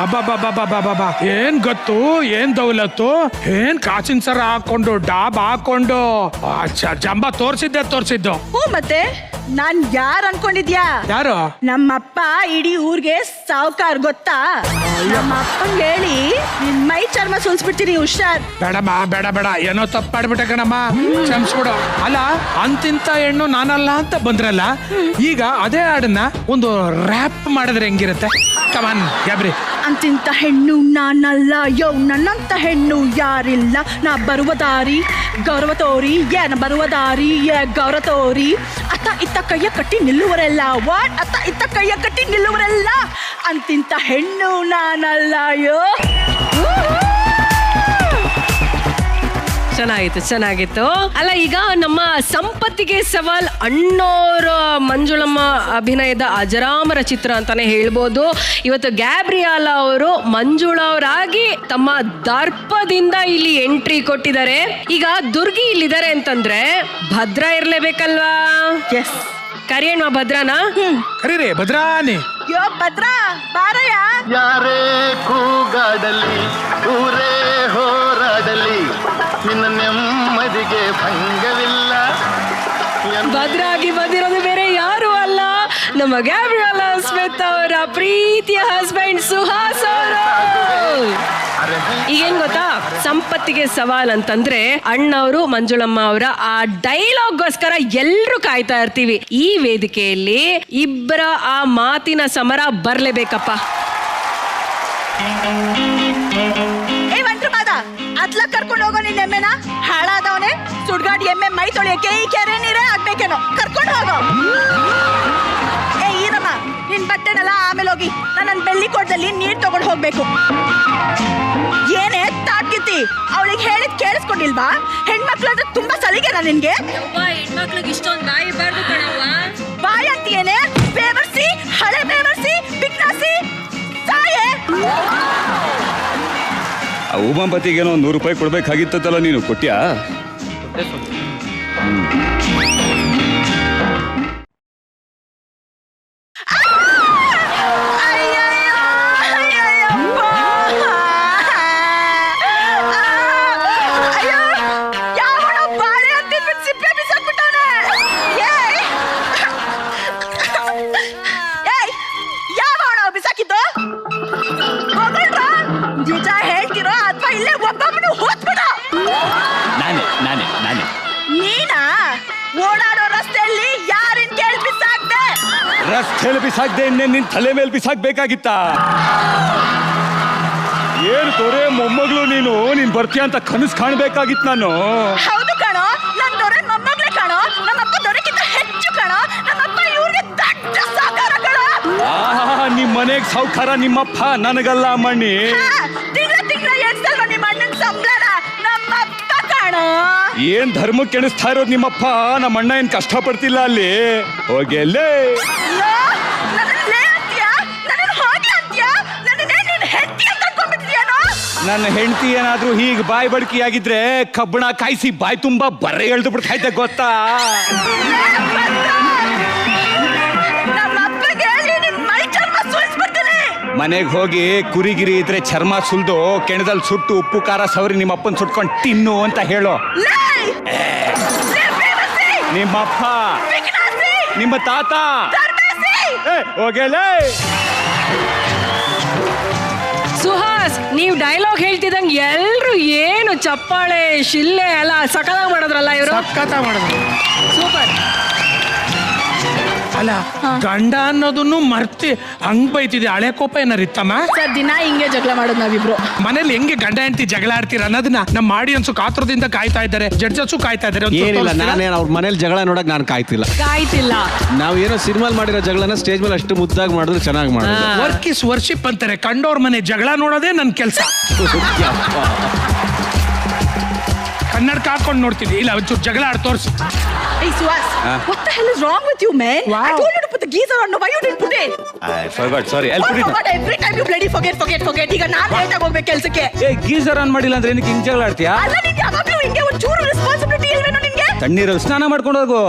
ಅಬ್ಬಬ್ಬಬ್ಬಬ್ಬಬ್ಬ, ಏನ್ ಗೊತ್ತು, ಏನ್ ದೌಲತ್ತು, ಏನ್ ಕಾಚಿನ ಸರ ಹಾಕೊಂಡು ಡಾಬ್ ಹಾಕೊಂಡು ಜಂಬ ತೋರ್ಸಿದ್ದು. ಮತ್ತೆ ನಾನ್ ಯಾರು ಅನ್ಕೊಂಡಿದ್ಯಾ? ಯಾರು? ನಮ್ಮಪ್ಪ ಇಡೀ ಊರ್ಗೆ ಸಾವ್ಕಾರ್ ಗೊತ್ತಾ? ನಮ್ಮ ಅಪ್ಪಂಗೆ ಹೇಳಿ ನಿನ್ ಮೈ ಚರ್ಮ ಸುಲ್ಸ್ಬಿಡ್ತೀನಿ, ಹುಷಾರ್. ಬೇಡಮ್ಮ, ಬೇಡ, ಏನೋ ತಪ್ಪು ಮಾಡ್ಬಿಟ್ಟೆ ಕಣಮ್ಮ, ಕ್ಷಮಿಸ್ಬಿಡು. ಅಲ್ಲ, ಅಂತಿಂತ ಹೆಣ್ಣು ನಾನಲ್ಲ ಅಂತ ಬಂದ್ರಲ್ಲ, ಈಗ ಅದೇ ಹಾಡನ್ನ ಒಂದು ರ್ಯಾಪ್ ಮಾಡಿದ್ರೆ ಹೆಂಗಿರುತ್ತೆ? ಕಮಾನ್ ಗ್ಯಾಬ್ರಿ. ಅಂತಿಂತ ಹೆಣ್ಣು ನಾನಲ್ಲ, ಯೋ ನನ್ನಂತ ಹೆಣ್ಣು ಯಾರಿಲ್ಲ, ನಾ ಬರುವ ದಾರಿ ಗೌರವ ತೋರಿ, ಬರುವ ದಾರಿ ಗೌರವ ತೋರಿ, ಅತ್ತ ಇತ್ತ ಕೈಯ ಕಟ್ಟಿ ನಿಲ್ಲುವರೆಲ್ಲ, ವಾಟ್ ಅತ್ತ ಇತ್ತ ಕೈಯ ಕಟ್ಟಿ ನಿಲ್ಲುವರೆಲ್ಲ, ಅಂತಿಂತ ಹೆಣ್ಣು ನಾನಲ್ಲ ಯೋ. ಚೆನ್ನಾಗಿತ್ತು. ಅಲ್ಲ, ಈಗ ನಮ್ಮ ಸಂಪತ್ತಿಗೆ ಸವಾಲ್ ಅಣ್ಣೋರ ಮಂಜುಳಮ್ಮ ಅಭಿನಯದ ಅಜರಾಮರ ಚಿತ್ರ ಅಂತಾನೆ ಹೇಳ್ಬೋದು. ಇವತ್ತು ಗ್ಯಾಬ್ರಿಯಾಲ ಅವರು ಮಂಜುಳಾ ಅವರಾಗಿ ತಮ್ಮ ದರ್ಪದಿಂದ ಇಲ್ಲಿ ಎಂಟ್ರಿ ಕೊಟ್ಟಿದ್ದಾರೆ. ಈಗ ದುರ್ಗಿ ಇಲ್ಲಿದ್ದಾರೆ ಅಂತಂದ್ರೆ ಭದ್ರ ಇರ್ಲೇಬೇಕಲ್ವಾ? ಎಸ್, ಕರಿಯಣ್ಣ ಭದ್ರಾನಾ? ಕರೀರಿ ಭದ್ರಾನೇ. ಯೋ ಭದ್ರಾ ಬಾರಯ್ಯ. ಯಾರೇ ಕೂಗಾಡಲಿ ಊರೇ ಹೋರಾಡಲಿ ನಿನ್ನ ನೆಮ್ಮದಿಗೆ ಭಂಗವಿಲ್ಲ. ಭದ್ರಾಗಿ ಬಂದಿರೋದು ಬೇರೆ ಯಾರು ಅಲ್ಲ, ನಮ್ಮ ಗ್ಯಾಬ್ರಿಯಾಲ ಸ್ಮಿತ್ ಅವರ ಪ್ರೀತಿಯ ಹಸ್ಬೆಂಡ್ ಸುಹಾಸ್ ಅವರು. ಈಗೇನ್ ಗೊತ್ತಾ, ಸಂಪತ್ತಿಗೆ ಸವಾಲ್ ಅಂತಂದ್ರೆ ಅಣ್ಣವರು ಮಂಜುಳಮ್ಮ ಅವರ ಆ ಡೈಲಾಗ್ಗೋಸ್ಕರ ಎಲ್ರು ಕಾಯ್ತಾ ಇರ್ತೀವಿ. ಈ ವೇದಿಕೆಯಲ್ಲಿ ಇಬ್ಬರ ಆ ಮಾತಿನ ಸಮರ ಬರ್ಲೇಬೇಕಪ್ಪ. ಅತ್ಲ ಕರ್ಕೊಂಡು ಹೋಗೋ ನಿನ್ನ ಎಮ್ಮೆನ ಹಾಳಾದವನೆ. ಸುಡ್ಗಾಡಿ ಎಮ್ಮೆ ಮೈ ತೊಳೆಯಕ್ಕೆ ಈ ಕೆರೆ ನೀರೇ ಆಗ್ಬೇಕೇನೋ, ಕರ್ಕೊಂಡು ಹೋಗೋ. ಈರಮ್ಮ, ನಿನ್ ಬಟ್ಟೆನೆಲ್ಲ ಆಮೇಲೆ ಹೋಗಿ, ನಾನು ನನ್ನ ಬೆಳ್ಳಿ ಕೊಡದಲ್ಲಿ ನೀರ್ ತಗೊಂಡು ಹೋಗ್ಬೇಕು. ಏನೇ ತಾಟ್ಕಿತಿ, ಅವಳಿಗೆ ಹೇಳಿದ್ ಕೇಳಿಸ್ಕೊಂಡಿಲ್ವಾ? ಹೆಣ್ಮಕ್ಳು ಅಂದ್ರೆ ತುಂಬಾ ಸಲಿಗೆನಾ ನಿನ್ಗೆ? ಹೆಣ್ಮಕ್ಳಿಗೆ ಇಷ್ಟೊಂದು ಬಾಯಿ ಬಾರ್ದು ಕಣವ್ವ. ಬಾಯಿ ಅಂತೀಯೇನೆ? ಬೇವರ್ಸಿ, ಹಳೆ ಬೇವರ್ಸಿ, ಬಿಗ್ನಾಸಿ ಸಾಯೇ. ಉಮಾಪತಿಗೇನೋ 100 ರೂಪಾಯಿ ಕೊಡ್ಬೇಕಾಗಿತ್ತಲ್ಲ, ನೀನು ಕೊಟ್ಯಾ? ರಸ್ತೆಯಲ್ಲಿ ಬಿಸಾಕ್ದೆ, ಇನ್ನೇ ನಿನ್ ತಲೆ ಮೇಲೆ ಬಿಸಾಕ್ಬೇಕಾಗಿತ್ತ? ಏನು ತೊರೆ ಮೊಮ್ಮಗಳು ನೀನ್ ಬರ್ತೀಯ ಅಂತ ಕನಸು ಕಾಣ್ಬೇಕಾಗಿತ್ತು ನಾನು. ಹೌದು ಕಣೋ, ನನ್ ದೊರೆ ಮೊಮ್ಮಗಳೇ ಕಣೋ. ನಮ್ಮಪ್ಪ ದೊರೆಗಿಂತ ಹೆಚ್ಚು ಕಣೋ. ನಮ್ಮಪ್ಪ ಇವ್ರಿಗೆ ದೊಡ್ಡ ಸಾಕಾರ ಕಣೋ. ನಿಮ್ ಮನೆಗ್ ಸಾವುಕಾರ ನಿಮ್ಮಪ್ಪ, ನನಗಲ್ಲ ಮಣ್ಣಿ. ತಿಂಗಳ ಎಡ್ಸಲ್ವ ನಿಮ್ಮ ಅಣ್ಣನ ಸಂಬಳನ? ನಮ್ಮಪ್ಪ ಕಣೋ. ಏನ್ ಧರ್ಮಕ್ಕೆ ಎಣಿಸ್ತಾ ಇರೋದು ನಿಮ್ಮಪ್ಪ? ನಮ್ಮ ಅಣ್ಣ ಏನ್ ಕಷ್ಟ ಪಡ್ತಿಲ್ಲ ಅಲ್ಲಿ. ಹೋಗೆಲ್ಲೇ ನನ್ನ ಹೆಂಡತಿ ಏನಾದ್ರೂ ಹೀಗೆ ಬಾಯಿ ಬಡ್ಕಿ ಆಗಿದ್ರೆ ಕಬ್ಬಣ ಕಾಯಿಸಿ ಬಾಯಿ ತುಂಬಾ ಬರ್ರೆ ಎಳ್ದು ಬಿಡ್ತಾಯ್ತೆ ಗೊತ್ತಾ? ಮನೆಗೆ ಹೋಗಿ ಕುರಿಗಿರಿ ಇದ್ರೆ ಚರ್ಮ ಸುಲ್ದು ಕೆಣದಲ್ಲಿ ಸುಟ್ಟು ಉಪ್ಪು ಖಾರ ಸವರಿ ನಿಮ್ಮಪ್ಪನ್ ಸುಟ್ಕೊಂಡು ತಿನ್ನು ಅಂತ ಹೇಳು. ನಿಮ್ಮಪ್ಪ, ನಿಮ್ಮ ತಾತ ಹೋಗಲೇ. ಸುಹಾಸ್, ನೀವು ಡೈಲಾಗ್ ಹೇಳ್ತಿದಂಗೆ ಎಲ್ರು ಏನು ಚಪ್ಪಾಳೆ ಶಿಲ್ಲೆ ಎಲ್ಲ ಸಕಲಾಗಿ ಮಾಡಿದ್ರಲ್ಲ ಇವರು. ಸಖತ ಮಾಡಿದ್ರು, ಸೂಪರ್. ಅಲ್ಲ, ಗಂಡ ಅನ್ನೋದನ್ನು ಮರ್ತಿ ಹಂಗ್ ಬೈತಿದೆ. ಹಳೆ ಕೋಪ ಏನಾರ ಇತ್ತಮ್ಮ? ಸರ್, ದಿನ ಹಿಂಗೆ ಜಗಳ ಮಾಡೋದು ನಾವಿಬ್ರು. ಮನೇಲಿ ಹೆಂಗೆ ಗಂಡ ಹೆಂಡತಿ ಜಗಳ ಆಡ್ತೀರ ಅನ್ನೋದನ್ನ ನಮ್ಮ ಆಡಿಯನ್ಸ್ ಕಾತುರದಿಂದ ಕಾಯ್ತಾ ಇದ್ದಾರೆ, ಜಡ್ಜಸ್ಸು ಕಾಯ್ತಾ ಇದ್ದಾರೆ. ಏನಿಲ್ಲ, ನಾನೇನು ಅವ್ರ ಮನೇಲಿ ಜಗಳ ನೋಡಕ್ ನಾನು ಕಾಯ್ತಿಲ್ಲ. ನಾವ್ ಏನೋ ಸಿನಿಮಾಲ್ ಮಾಡಿರೋ ಜಗಳನ ಸ್ಟೇಜ್ ಮೇಲೆ ಅಷ್ಟು ಮುದ್ದಾಗಿ ಮಾಡಿದ್ರೆ ಚೆನ್ನಾಗಿ ಮಾಡೋದು. ವರ್ಕ್ ಇಸ್ ವರ್ಷಿಪ್ ಅಂತಾರೆ. ಕಂಡೋರ್ ಮನೆ ಜಗಳ ನೋಡೋದೇ ನನ್ ಕೆಲಸ. ಕನ್ನಡಕ ಹಾಕೊಂಡು ನೋಡ್ತಿದ್ದೆ, ಇಲ್ಲ ಒಂಚೂರು ಜಗಳ ಆಡ್ ತೋರ್ಸಿ. Hey Suhas, what the hell is wrong with you, man? Wow. I told you to put the geyser on. Why you didn't put it? I forgot. Sorry. I'll put it. But every time you bloody forget. ಈಗ ನಾನು late ಆಗಿ ಹೋಗ್ಬೇಕು ಕೆಲಸಕ್ಕೆ. Geyser on ಮಾಡಿಲ್ಲ ಅಂದ್ರೆ ಏನಕ್ಕೆ ಹಿಂಗ್ ಜಗಳ ಆಡ್ತೀಯಾ? ಅಲ್ಲ, ನಿಂಗೆ ಯಾವಾಗ್ಲೂ ಹಿಂಗೆ ಒಂದು ಚೂರು ರೆಸ್ಪಾನ್ಸಿಬಿಲಿಟಿ ಇಲ್ವೇನೋ ನಿಂಗೆ? ತಣ್ಣೀರಲ್ಲಿ ಸ್ನಾನ ಮಾಡ್ಕೊಂಡು ಹೋಗು.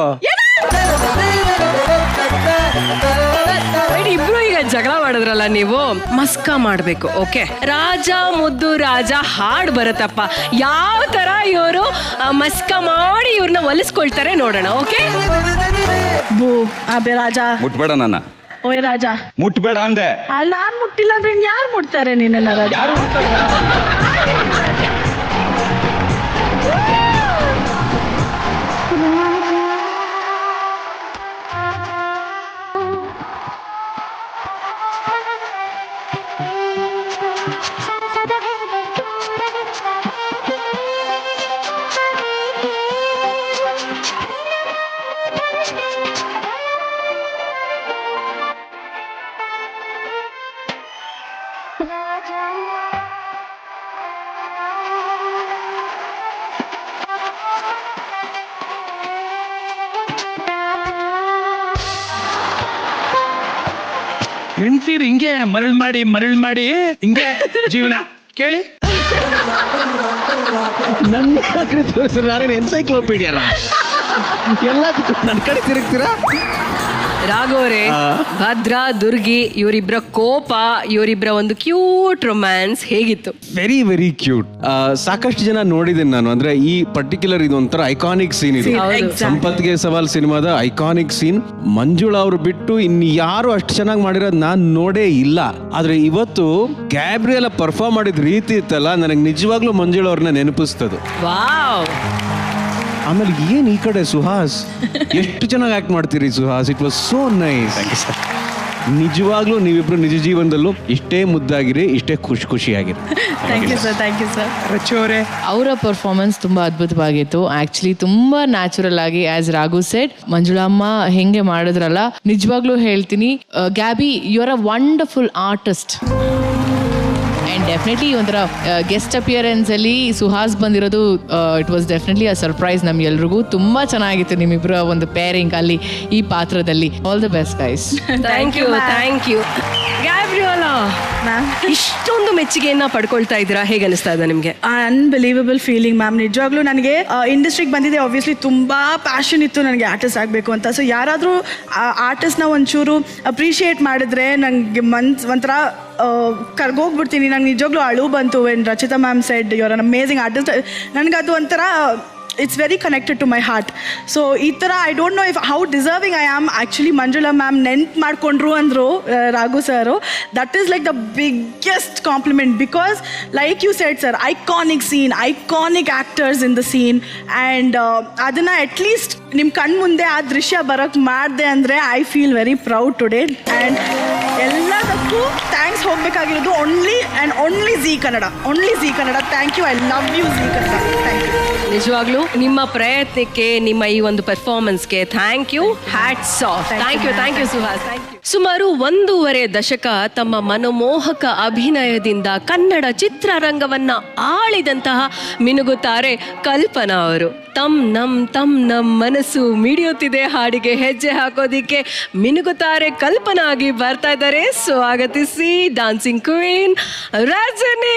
ಇಬ್ರು ಈಗ ಜಗಳ ಮಾಡಿದ್ರಲ್ಲ, ನೀವು ಮಸ್ಕ ಮಾಡ್ಬೇಕು. ಓಕೆ, ರಾಜ ಮುದ್ದು ರಾಜ ಹಾಡ್ ಬರುತ್ತಪ್ಪ. ಯಾವ ತರ ಇವರು ಮಸ್ಕ ಮಾಡಿ ಇವ್ರನ್ನ ಒಲಿಸ್ಕೊಳ್ತಾರೆ ನೋಡೋಣ. ಓಕೆ, ಬೂ ಅಬೆ ರಾಜ ಮುಟ್ಬೇಡ ನನ್ನ. ಓಯ್ ರಾಜ ಮುಟ್ಬೇಡ ಅಂದೆ. ಅಲ್ಲ, ನಾನ್ ಮುಟ್ಟಿಲ್ಲ ಅಂದ್ರೆ ಯಾರು ಮುಟ್ತಾರೆ ನಿನ್ನ? ರಾಜ ಯಾರು ಹೆಂಡ್ತೀರ್ ಹಿಂಗೆ ಮರಳ್ ಮಾಡಿ ಹಿಂಗೆ ಜೀವನ ಕೇಳಿ. ನನ್ನ ಕಡೆ ತೋರಿಸ್ರಿ, ನಾನೇನು ಎನ್ಸೈಕ್ಲೋಪೀಡಿಯಾ ಎಲ್ಲದಕ್ಕೂ ನನ್ನ ಕಡೆ ತಿರುಗ್ತೀರಾ? ರಾಘವರೇ, ಭದ್ರಾ ದುರ್ಗಿ ಇವರಿಬ್ಬರ ಕೋಪ, ಇವರಿಬ್ಬರ ಒಂದು ಕ್ಯೂಟ್ ರೊಮ್ಯಾನ್ಸ್ ಹೇಗಿತ್ತು? Very very cute. ಸಾಕಷ್ಟು ಜನ ನೋಡಿದ್ದೀನಿ ನಾನು. ಅಂದ್ರೆ ಈ ಪರ್ಟಿಕ್ಯುಲರ್ ಇದು ಒಂಥರ ಐಕಾನಿಕ್ ಸೀನ್ ಇದು. ಸಂಪತ್ಗೆ ಸವಾಲ್ ಸಿನಿಮಾದ ಐಕಾನಿಕ್ ಸೀನ್. ಮಂಜುಳಾ ಅವ್ರು ಬಿಟ್ಟು ಇನ್ಯಾರು ಅಷ್ಟು ಚೆನ್ನಾಗಿ ಮಾಡಿರೋದು ನಾನು ನೋಡೇ ಇಲ್ಲ. ಆದ್ರೆ ಇವತ್ತು ಗ್ಯಾಬ್ರಿಯೆಲ್ಲ ಪರ್ಫಾರ್ಮ್ ಮಾಡಿದ ರೀತಿ ಇತ್ತಲ್ಲ, ನನಗೆ ನಿಜವಾಗ್ಲೂ ಮಂಜುಳಾ ಅವ್ರನ್ನ ನೆನಪಿಸ್ತದೆ. ವಾವ್. ಆಮೇಲೆ ಏನ್ ಈ ಕಡೆ ಸುಹಾಸ್, ಎಷ್ಟು ಚೆನ್ನಾಗಿ ಆಕ್ಟ್ ಮಾಡ್ತೀರಿ Suhas. It was so nice. ನಿಜವಾಗ್ಲೂ ನೀವಿಬ್ರು ನಿಜ ಜೀವನದಲ್ಲೂ ಇಷ್ಟೇ ಮುದ್ದಾಗಿರಿ, ಇಷ್ಟೇ ಖುಷಿಯಾಗಿರಿ. Thank you sir. ರಚೋರೆ, ಅವರ ಪರ್ಫಾರ್ಮೆನ್ಸ್ ತುಂಬಾ ಅದ್ಭುತವಾಗಿತ್ತು. ಆಕ್ಚುಲಿ ತುಂಬಾ ನ್ಯಾಚುರಲ್ ಆಗಿ, ಆಸ್ ರಾಘು ಸೆಡ್, ಮಂಜುಳಮ್ಮ ಹೆಂಗೆ ಮಾಡಿದ್ರಲ್ಲ, ನಿಜವಾಗ್ಲೂ ಹೇಳ್ತೀನಿ, ಗ್ಯಾಬಿ you are a wonderful artist. And definitely ಒಂಥರ ಗೆಸ್ಟ್ ಅಪಿಯರೆನ್ಸ್ ಅಲ್ಲಿ ಸುಹಾಸ್ ಬಂದಿರೋದು, it was definitely a surprise ನಮ್ಗೆಲ್ರಿಗೂ. ತುಂಬಾ ಚೆನ್ನಾಗಿತ್ತು ನಿಮ್ಮಿಬ್ಬರ ಒಂದು ಪೇರಿಂಗ್ ಅಲ್ಲಿ ಈ ಪಾತ್ರದಲ್ಲಿ. All the best guys. Thank you. ಗ್ಯಾಬ್ರಿಯೋಲಾ ma'am, ಇಷ್ಟೊಂದು ಮೆಚ್ಚುಗೆಯನ್ನ ಪಡ್ಕೊಳ್ತಾ ಇದ್ದೀರಾ, ಹೇಗೆ ಅನಿಸ್ತಾ ಇದೆ ನಿಮಗೆ? Unbelievable feeling ma'am. ನಿಜವಾಗ್ಲೂ ನನಗೆ ಇಂಡಸ್ಟ್ರಿಗೆ ಬಂದಿದೆ, ಆಬ್ವಿಯಸ್ಲಿ ತುಂಬ ಪ್ಯಾಷನ್ ಇತ್ತು ನನಗೆ ಆರ್ಟಿಸ್ಟ್ ಆಗಬೇಕು ಅಂತ. ಸೊ ಯಾರಾದರೂ ಆರ್ಟಿಸ್ಟ್ನ ಒಂಚೂರು ಅಪ್ರಿಷಿಯೇಟ್ ಮಾಡಿದ್ರೆ ನನಗೆ ಒಂಥರ ಕರ್ಗೋಗ್ಬಿಡ್ತೀನಿ. ನಂಗೆ ನಿಜವಾಗ್ಲೂ ಅಳು ಬಂತು when Rachita ma'am said you are an amazing artist. ನನಗದು ಒಂಥರ it's very connected to my heart. So ಈ ಥರ I don't know if how deserving I am. Actually Manjula ma'am ನೆನ್ಪು ಮಾಡಿಕೊಂಡ್ರು ಅಂದರು Raghu sir. That is like the biggest compliment because like you said sir, iconic scene, iconic actors in the scene. And ಅದನ್ನು at least ನಿಮ್ಮ ಕಣ್ಣು ಮುಂದೆ ಆ ದೃಶ್ಯ ಬರೋಕ್ಕೆ ಮಾಡಿದೆ ಅಂದರೆ I feel very proud today. And ಎಲ್ಲದಕ್ಕೂ ಥ್ಯಾಂಕ್ಸ್ ಹೋಗಬೇಕಾಗಿರೋದು only Zee Kannada. Thank you. I love you Zee Kannada. Thank you. ನಿಜವಾಗ್ಲೂ ನಿಮ್ಮ ಪ್ರಯತ್ನಕ್ಕೆ, ನಿಮ್ಮ ಈ ಒಂದು ಪರ್ಫಾರ್ಮೆನ್ಸ್ಗೆ thank you. Hats off. Thank you Suhas. ಸುಮಾರು 1.5 ದಶಕ ತಮ್ಮ ಮನಮೋಹಕ ಅಭಿನಯದಿಂದ ಕನ್ನಡ ಚಿತ್ರರಂಗವನ್ನ ಆಳಿದಂತಹ ಮಿನುಗುತ್ತಾರೆ ಕಲ್ಪನಾ ಅವರು. ತಮ್ ನಮ್ ಮನಸ್ಸು ಮಿಡಿಯುತ್ತಿದೆ ಹಾಡಿಗೆ ಹೆಜ್ಜೆ ಹಾಕೋದಿಕ್ಕೆ ಮಿನುಗುತ್ತಾರೆ ಕಲ್ಪನಾ ಆಗಿ ಬರ್ತಾ ಇದ್ದಾರೆ. ಸ್ವಾಗತಿಸಿ ಡಾನ್ಸಿಂಗ್ ಕ್ವೀನ್ ರಜನಿ.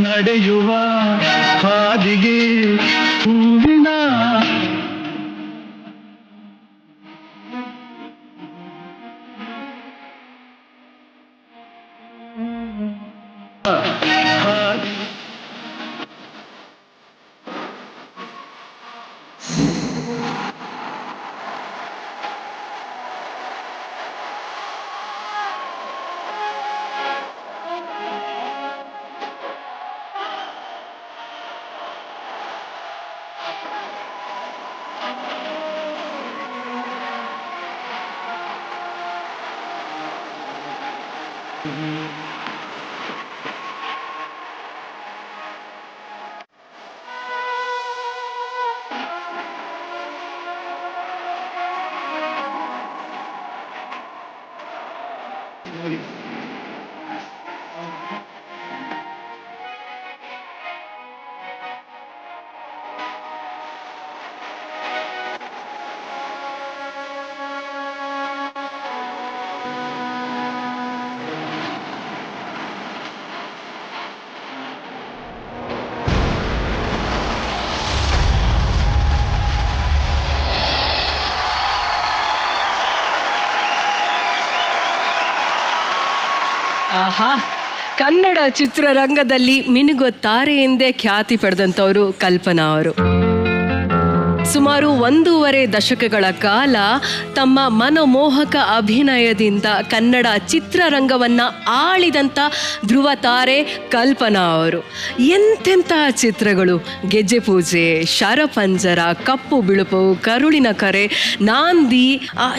ನಡೆಯುವ ಹಾದಿಗೆ ಹೂವಿನ ಆಹಾ, ಕನ್ನಡ ಚಿತ್ರರಂಗದಲ್ಲಿ ಮಿನುಗುವ ತಾರೆ ಎಂದೇ ಖ್ಯಾತಿ ಪಡೆದಂಥವರು ಕಲ್ಪನಾ ಅವರು. ಸುಮಾರು 1.5 ದಶಕಗಳ ಕಾಲ ತಮ್ಮ ಮನಮೋಹಕ ಅಭಿನಯದಿಂದ ಕನ್ನಡ ಚಿತ್ರರಂಗವನ್ನ ಆಳಿದಂಥ ಧ್ರುವ ತಾರೆ ಕಲ್ಪನಾ ಅವರು. ಎಂತೆಂಥ ಚಿತ್ರಗಳು, ಗೆಜ್ಜೆ ಪೂಜೆ, ಶರಪಂಜರ, ಕಪ್ಪು ಬಿಳುಪು, ಕರುಳಿನ ಕರೆ, ನಾಂದಿ,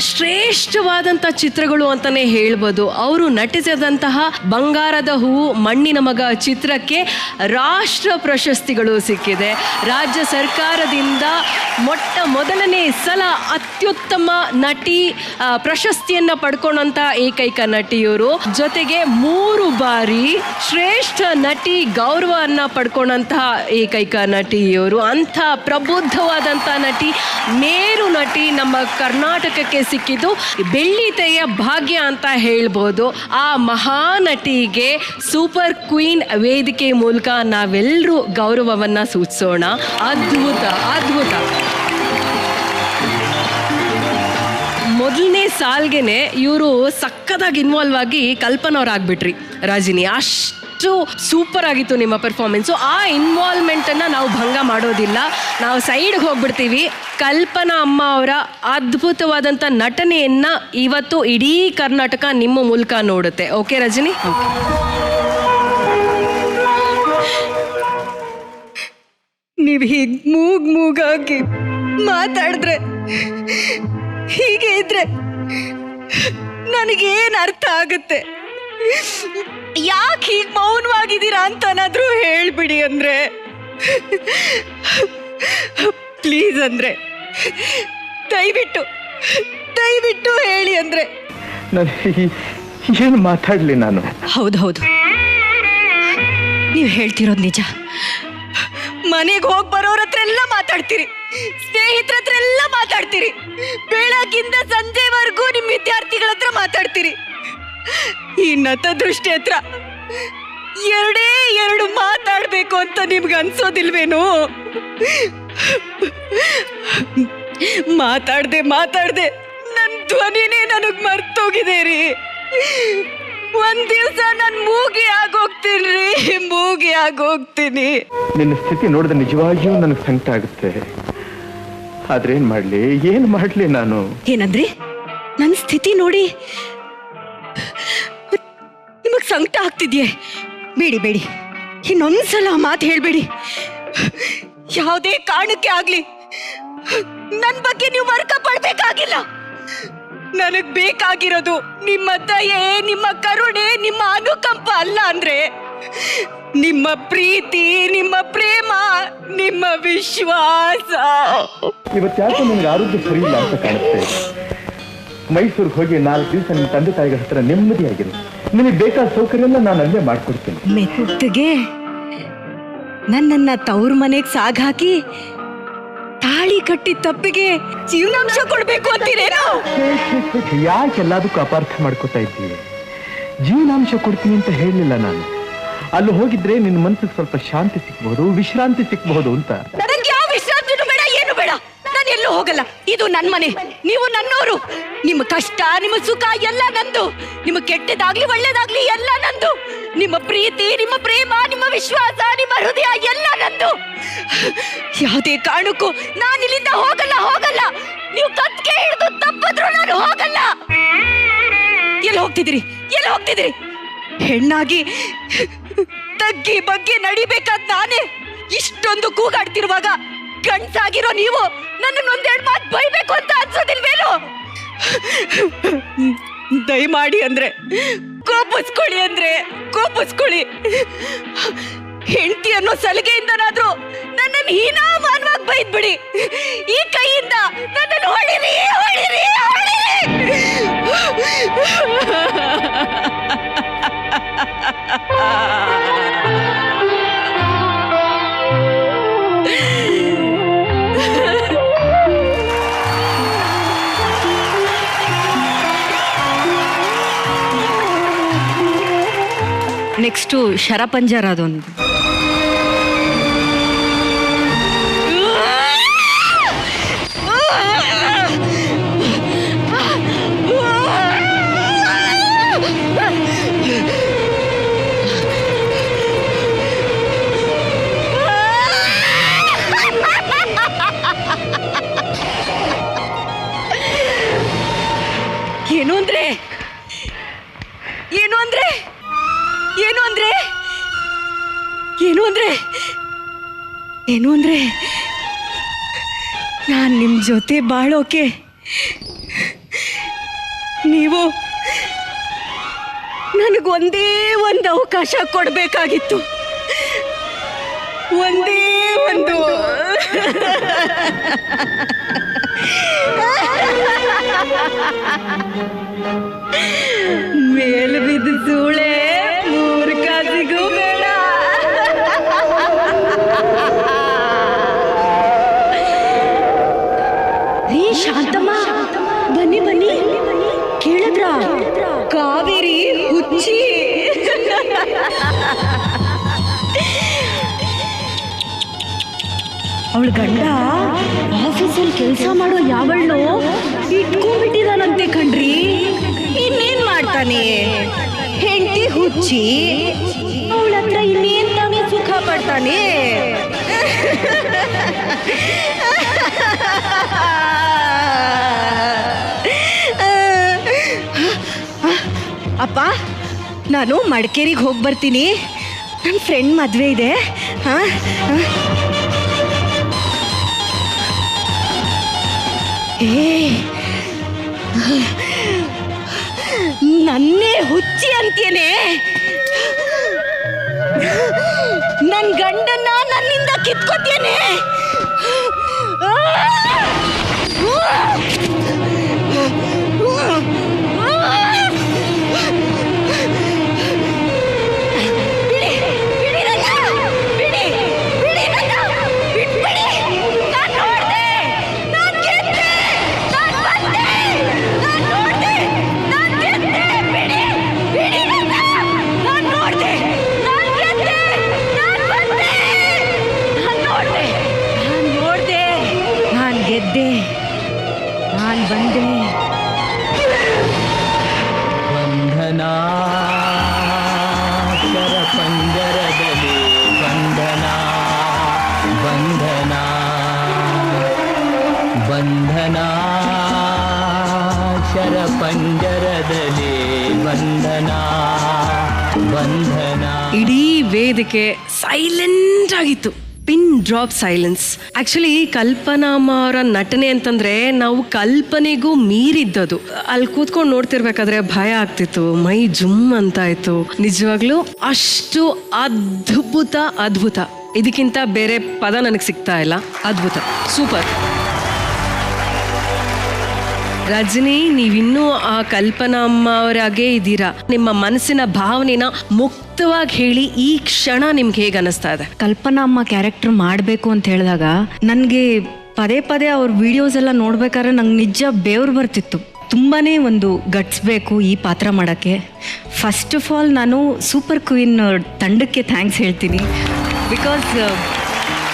ಶ್ರೇಷ್ಠವಾದಂಥ ಚಿತ್ರಗಳು ಅಂತಾನೆ ಹೇಳ್ಬೋದು. ಅವರು ನಟಿಸಿದಂತಹ ಬಂಗಾರದ ಹೂವು, ಮಣ್ಣಿನ ಮಗ ಚಿತ್ರಕ್ಕೆ ರಾಷ್ಟ್ರ ಪ್ರಶಸ್ತಿಗಳು ಸಿಕ್ಕಿದೆ. ರಾಜ್ಯ ಸರ್ಕಾರದಿಂದ ಮೊದಲನೇ ಸಲ ಅತ್ಯುತ್ತಮ ನಟಿ ಪ್ರಶಸ್ತಿಯನ್ನ ಪಡ್ಕೊಂಡಂತ ಏಕೈಕ ನಟಿಯವರು. ಜೊತೆಗೆ 3 ಬಾರಿ ಶ್ರೇಷ್ಠ ನಟಿ ಗೌರವವನ್ನ ಪಡ್ಕೊಂಡಂತಹ ಏಕೈಕ ನಟಿಯವರು. ಅಂಥ ಪ್ರಬುದ್ಧವಾದಂಥ ನಟಿ, ಮೇರು ನಟಿ ನಮ್ಮ ಕರ್ನಾಟಕಕ್ಕೆ ಸಿಕ್ಕಿದ್ದು ಬೆಳ್ಳಿತೆಯ ಭಾಗ್ಯ ಅಂತ ಹೇಳ್ಬೋದು. ಆ ಮಹಾನಟಿಗೆ ಸೂಪರ್ ಕ್ವೀನ್ ವೇದಿಕೆ ಮೂಲಕ ನಾವೆಲ್ಲರೂ ಗೌರವವನ್ನ ಸೂಚಿಸೋಣ. ಅದ್ಭುತ ಅದ್ಭುತ. ಮೊದಲನೇ ಸಾಲ್ಗೆನೆ ಇವರು ಸಕ್ಕದಾಗಿ ಇನ್ವಾಲ್ವ್ ಆಗಿ ಕಲ್ಪನವ್ರಾಗ್ಬಿಟ್ರಿ ರಾಜಿನಿ. ಅಷ್ಟು ಸೂಪರ್ ಆಗಿತ್ತು ನಿಮ್ಮ ಪರ್ಫಾರ್ಮೆನ್ಸು. ಆ ಇನ್ವಾಲ್ವ್ಮೆಂಟನ್ನು ನಾವು ಭಂಗ ಮಾಡೋದಿಲ್ಲ, ನಾವು ಸೈಡ್ಗೆ ಹೋಗ್ಬಿಡ್ತೀವಿ. ಕಲ್ಪನಾ ಅಮ್ಮ ಅವರ ಅದ್ಭುತವಾದಂಥ ನಟನೆಯನ್ನು ಇವತ್ತು ಇಡೀ ಕರ್ನಾಟಕ ನಿಮ್ಮ ಮೂಲಕ ನೋಡುತ್ತೆ. ಓಕೆ ರಜನಿ? ನೀವು ಹೀಗೆ ಮೂಗಾಗಿ ಮಾತಾಡಿದ್ರೆ, ಹೀಗೆ ಇದ್ರೆ ನನಗೇನು ಅರ್ಥ ಆಗುತ್ತೆ? ಯಾಕೆ ಹೀಗೆ ಮೌನವಾಗಿದ್ದೀರಾ ಅಂತನಾದ್ರೂ ಹೇಳ್ಬಿಡಿ. ಅಂದ್ರೆ ಪ್ಲೀಸ್, ಅಂದ್ರೆ ದಯವಿಟ್ಟು ಹೇಳಿ. ಅಂದ್ರೆ ಏನು ಮಾತಾಡ್ಲಿ ನಾನು? ಹೌದು, ನೀವು ಹೇಳ್ತಿರೋದು ನಿಜ. ಮನೆಗೆ ಹೋಗಿ ಬರೋರ ಹತ್ರ ಎಲ್ಲ ಮಾತಾಡ್ತೀರಿ, ಸ್ನೇಹಿತರ ಹತ್ರ ಎಲ್ಲ ಮಾತಾಡ್ತೀರಿ, ಬೆಳಗಿಂದ ಸಂಜೆವರೆಗೂ ನಿಮ್ಮ ವಿದ್ಯಾರ್ಥಿಗಳ ಹತ್ರ ಮಾತಾಡ್ತೀರಿ. ಈ ನತ ದೃಷ್ಟಿ ಹತ್ರ 2 ಮಾತಾಡ್ಬೇಕು ಅಂತ ನಿಮ್ಗೆ ಅನ್ಸೋದಿಲ್ವೇನು? ಮಾತಾಡ್ದೆ ನನ್ನ ಧ್ವನಿನೇ ನನಗ್ ಮರ್ತೋಗಿದೆ ರೀ. ಒಂದ್ ದಿವ್ಸ ನಾನು ಮೂಗಿ ಆಗೋಗ್ತೀನಿ. ನಿನ್ನ ಸ್ಥಿತಿ ನೋಡಿದ್ರೆ ನಿಜವಾಗಿಯೂ ನನಗೆ ಸಂಕಟ ಆಗುತ್ತೆ. ಆದ್ರೆ ಏನ್ ಮಾಡ್ಲಿ ನಾನು? ಏನಂದ್ರೆ ನನ್ನ ಸ್ಥಿತಿ ನೋಡಿ ನಿಮಗ್ ಸಂಕಟ ಆಗ್ತಿದ್ಯೆ? ಬೇಡಿ, ಇನ್ನೊಂದ್ಸಲ ಮಾತು ಹೇಳ್ಬೇಡಿ. ಯಾವುದೇ ಕಾರಣಕ್ಕೆ ಆಗ್ಲಿ ನನ್ನ ಬಗ್ಗೆ ನೀವು ವರ್ಕ ಪಡ್ಬೇಕಾಗಿಲ್ಲ. ನನಗ್ ಬೇಕಾಗಿರೋದು ನಿಮ್ಮ ದಯೆ, ನಿಮ್ಮ ಕರುಣೆ, ನಿಮ್ಮ ಅನುಕಂಪ ಅಲ್ಲ. ಅಂದ್ರೆ ನಿಮ್ಮ ಪ್ರೀತಿ, ನಿಮ್ಮ ಪ್ರೇಮ, ನಿಮ್ಮ ವಿಶ್ವಾಸ. ಇವತ್ತು ಯಾಕೋ ನನಗೆ ಆರೋಗ್ಯ ಸರಿ ಇಲ್ಲ ಅಂತ ಕಾಣುತ್ತೆ. ಮೈಸೂರಿಗೆ ಹೋಗಿ 4 ದಿವಸ ನಿಮ್ಮ ತಂದೆ ತಾಯಿಗಳ ಹತ್ರ ನೆಮ್ಮದಿಯಾಗಿರು. ನಿಮಗೆ ಬೇಕಾದ ಸೌಕರ್ಯನ ನಾನು ಅಲ್ಲೇ ಮಾಡ್ಕೊಡ್ತೀನಿ. ಮೆತ್ತಗೆ ನನ್ನನ್ನ ತವ್ರ ಮನೆಗೆ ಸಾಗಾಕಿ ತಾಳಿ ಕಟ್ಟಿ ತಪ್ಪಿಗೆ ಜೀವನಾಂಶ ಕೊಡ್ಬೇಕು ಅಂತೀರೇನೋ? ಯಾಕೆ ಎಲ್ಲದಕ್ಕೂ ಅಪಾರ್ಥ ಮಾಡ್ಕೋತಾ ಇದ್ದೀವಿ? ಜೀವನಾಂಶ ಕೊಡ್ತೀನಿ ಅಂತ ಹೇಳಲಿಲ್ಲ ನಾನು. ಅಲ್ಲಿ ಹೋಗಿದ್ರೆ ನಿನ್ನ ಮನಸ್ಸಿಗೆ ಸ್ವಲ್ಪ ಶಾಂತಿ ಸಿಕ್ಬಹುದು, ವಿಶ್ರಾಂತಿ ಸಿಕ್ಬಹುದು ಅಂತ. ನನಗೆ ಯಾವ ವಿಶ್ರಾಂತಿನೂ ಬೇಡ, ಏನು ಬೇಡ. ನಾನು ಎಲ್ಲೂ ಹೋಗಲ್ಲ. ಇದು ನನ್ನ ಮನೆ, ನೀವು ನನ್ನವರು. ನಿಮ್ಮ ಕಷ್ಟ, ನಿಮ್ಮ ಸುಖ ಎಲ್ಲ ನಂದು. ನಿಮ್ಮ ಕೆಟ್ಟದಾಗ್ಲಿ ಒಳ್ಳೇದಾಗ್ಲಿ ಎಲ್ಲ ನಂದು. ನಿಮ್ಮ ಪ್ರೀತಿ, ನಿಮ್ಮ ಪ್ರೇಮ, ನಿಮ್ಮ ವಿಶ್ವಾಸ, ನಿಮ್ಮ ಹೃದಯ ಎಲ್ಲ ನಂದು. ಯಾವುದೇ ಕಾರಣಕ್ಕೂ ನಾನು ಇಲ್ಲಿಂದ ಹೋಗಲ್ಲ. ನೀವು ಕತ್ಕೆ ಹಿಡಿದು ತಪ್ಪಿದ್ರು ನಾನು ಹೋಗಲ್ಲ. ಎಲ್ಲಿ ಹೋಗ್ತಿದ್ದೀರಿ? ಹೆಣ್ಣಾಗಿ ತಗ್ಗಿ ಬಗ್ಗೆ ನಡಿಬೇಕಾದ ನಾನೇ ಇಷ್ಟೊಂದು ಕೂಗಾಡ್ತಿರುವಾಗ ಗಂಡ್ಸಾಗಿರೋ ನೀವು ನನ್ನನ್ನೊಂದೆರಡು ಮಾತು ಬೈಬೇಕು ಅಂತ ಅನ್ಸೋದಿಲ್ವೇನು? ದಯಮಾಡಿ ಅಂದ್ರೆ ಕೋಪಿಸ್ಕೊಳ್ಳಿ. ಹೆಂಡತಿ ಅನ್ನೋ ಸಲಿಗೆಯಿಂದನಾದ್ರೂ ನನ್ನನ್ನು ಹೀನಾಮಾನವಾಗಿ ಬೈದ್ಬಿಡಿ. ಈ ಕೈಯಿಂದ ನನ್ನನ್ನು ಹೊಡಿರಿ. ನೆಕ್ಸ್ಟು ಶರಪಂಜರ ಅದೊಂದು. ಏನು ಅಂದ್ರೆ ಏನು ಅಂದ್ರೆ ಏನು ಅಂದ್ರೆ ಏನು ಅಂದ್ರೆ ಏನು ಅಂದ್ರೆ ನಾನು ನಿಮ್ಮ ಜೊತೆ ಬಾಳೋಕೆ ನೀವು ನನಗೊಂದೇ ಒಂದು ಅವಕಾಶ ಕೊಡಬೇಕಾಗಿತ್ತು. ಒಂದೇ ಒಂದು. ಮೇಲು ಬಿದ್ದು ಸೂಳೆ ಮೂರು ಕಾಸಿಗೂ ಬೇಡ. ರೀ ಶಾಂತಮ್ಮ, ಬನ್ನಿ ಬನ್ನಿ, ಕೇಳಿದ್ರ ಕಾವೇರಿ ಹುಚ್ಚಿ. ಅವಳ ಗಂಡ ಆಫೀಸಲ್ಲಿ ಕೆಲಸ ಮಾಡೋ ಯಾವಳನ್ನೋ ಇಟ್ಕೊಂಡ್ಬಿಟ್ಟಿದಾನಂತೆ ಕಣ್ರಿ. ಇನ್ನೇನ್ ಮಾಡ್ತಾನೆ, ಹೆಂಡತಿ ಹುಚ್ಚಿ, ಅವಳ ಹತ್ರ ಇನ್ನೇನ್ ತಾನೇ ಸುಖ ಪಡ್ತಾನೆ. ಅಪ್ಪ, ನಾನು ಮಡಿಕೇರಿಗೆ ಹೋಗಿ ಬರ್ತೀನಿ, ನನ್ನ ಫ್ರೆಂಡ್ ಮದುವೆ ಇದೆ. ನನ್ನೇ ಹುಚ್ಚಿ ಅಂತೇನೆ, ನನ್ನ ಗಂಡನ್ನ ನನ್ನಿಂದ ಕಿತ್ಕೊತೇನೆ. ನಾನು ಬಂದೆ. ಬಂಧನಾ ಶರಪಂಜರದಲ್ಲಿ ಬಂಧನಾ ಬಂಧನಾ ಬಂಧನಾ ಶರಪಂಜರದಲ್ಲಿ ಬಂಧನಾ ಬಂಧನಾ. ಇಡೀ ವೇದಿಕೆ ಸೈಲೆಂಟ್ ಆಗಿತ್ತು. Pin drop silence. ಆಕ್ಚುಲಿ ಕಲ್ಪನಾ ಅಮ್ಮ ಅವರ ನಟನೆ ಅಂತಂದ್ರೆ ನಾವು ಕಲ್ಪನೆಗೂ ಮೀರಿದ್ದದು. ಅಲ್ಲಿ ಕೂತ್ಕೊಂಡು ನೋಡ್ತಿರ್ಬೇಕಾದ್ರೆ ಭಯ ಆಗ್ತಿತ್ತು, ಮೈ ಜುಮ್ ಅಂತ ಇತ್ತು. ನಿಜವಾಗ್ಲೂ ಅಷ್ಟು ಅದ್ಭುತ ಅದ್ಭುತ, ಇದಕ್ಕಿಂತ ಬೇರೆ ಪದ ನನಗೆ ಸಿಗ್ತಾ ಇಲ್ಲ. ಅದ್ಭುತ, ಸೂಪರ್. ರಜನಿ, ನೀವಿನ್ನೂ ಆ ಕಲ್ಪನಾ ಅಮ್ಮ ಅವರಾಗೇ ಇದ್ದೀರಾ. ನಿಮ್ಮ ಮನಸ್ಸಿನ ಭಾವನೆನ ಮುಕ್ತವಾಗಿ ಹೇಳಿ, ಈ ಕ್ಷಣ ನಿಮ್ಗೆ ಹೇಗೆ ಅನಿಸ್ತಾ ಇದೆ? ಕಲ್ಪನಾ ಅಮ್ಮ ಕ್ಯಾರೆಕ್ಟರ್ ಮಾಡಬೇಕು ಅಂತ ಹೇಳಿದಾಗ ನನಗೆ ಪದೇ ಪದೇ ಅವ್ರ ವಿಡಿಯೋಸ್ ಎಲ್ಲ ನೋಡ್ಬೇಕಾದ್ರೆ ನಂಗೆ ನಿಜ ಬೇವ್ರು ಬರ್ತಿತ್ತು. ತುಂಬಾ ಒಂದು ಗಟ್ಸ್ ಬೇಕು ಈ ಪಾತ್ರ ಮಾಡೋಕ್ಕೆ. ಫಸ್ಟ್ ಆಫ್ ಆಲ್ ನಾನು ಸೂಪರ್ ಕ್ವೀನ್ ತಂಡಕ್ಕೆ ಥ್ಯಾಂಕ್ಸ್ ಹೇಳ್ತೀನಿ. ಬಿಕಾಸ್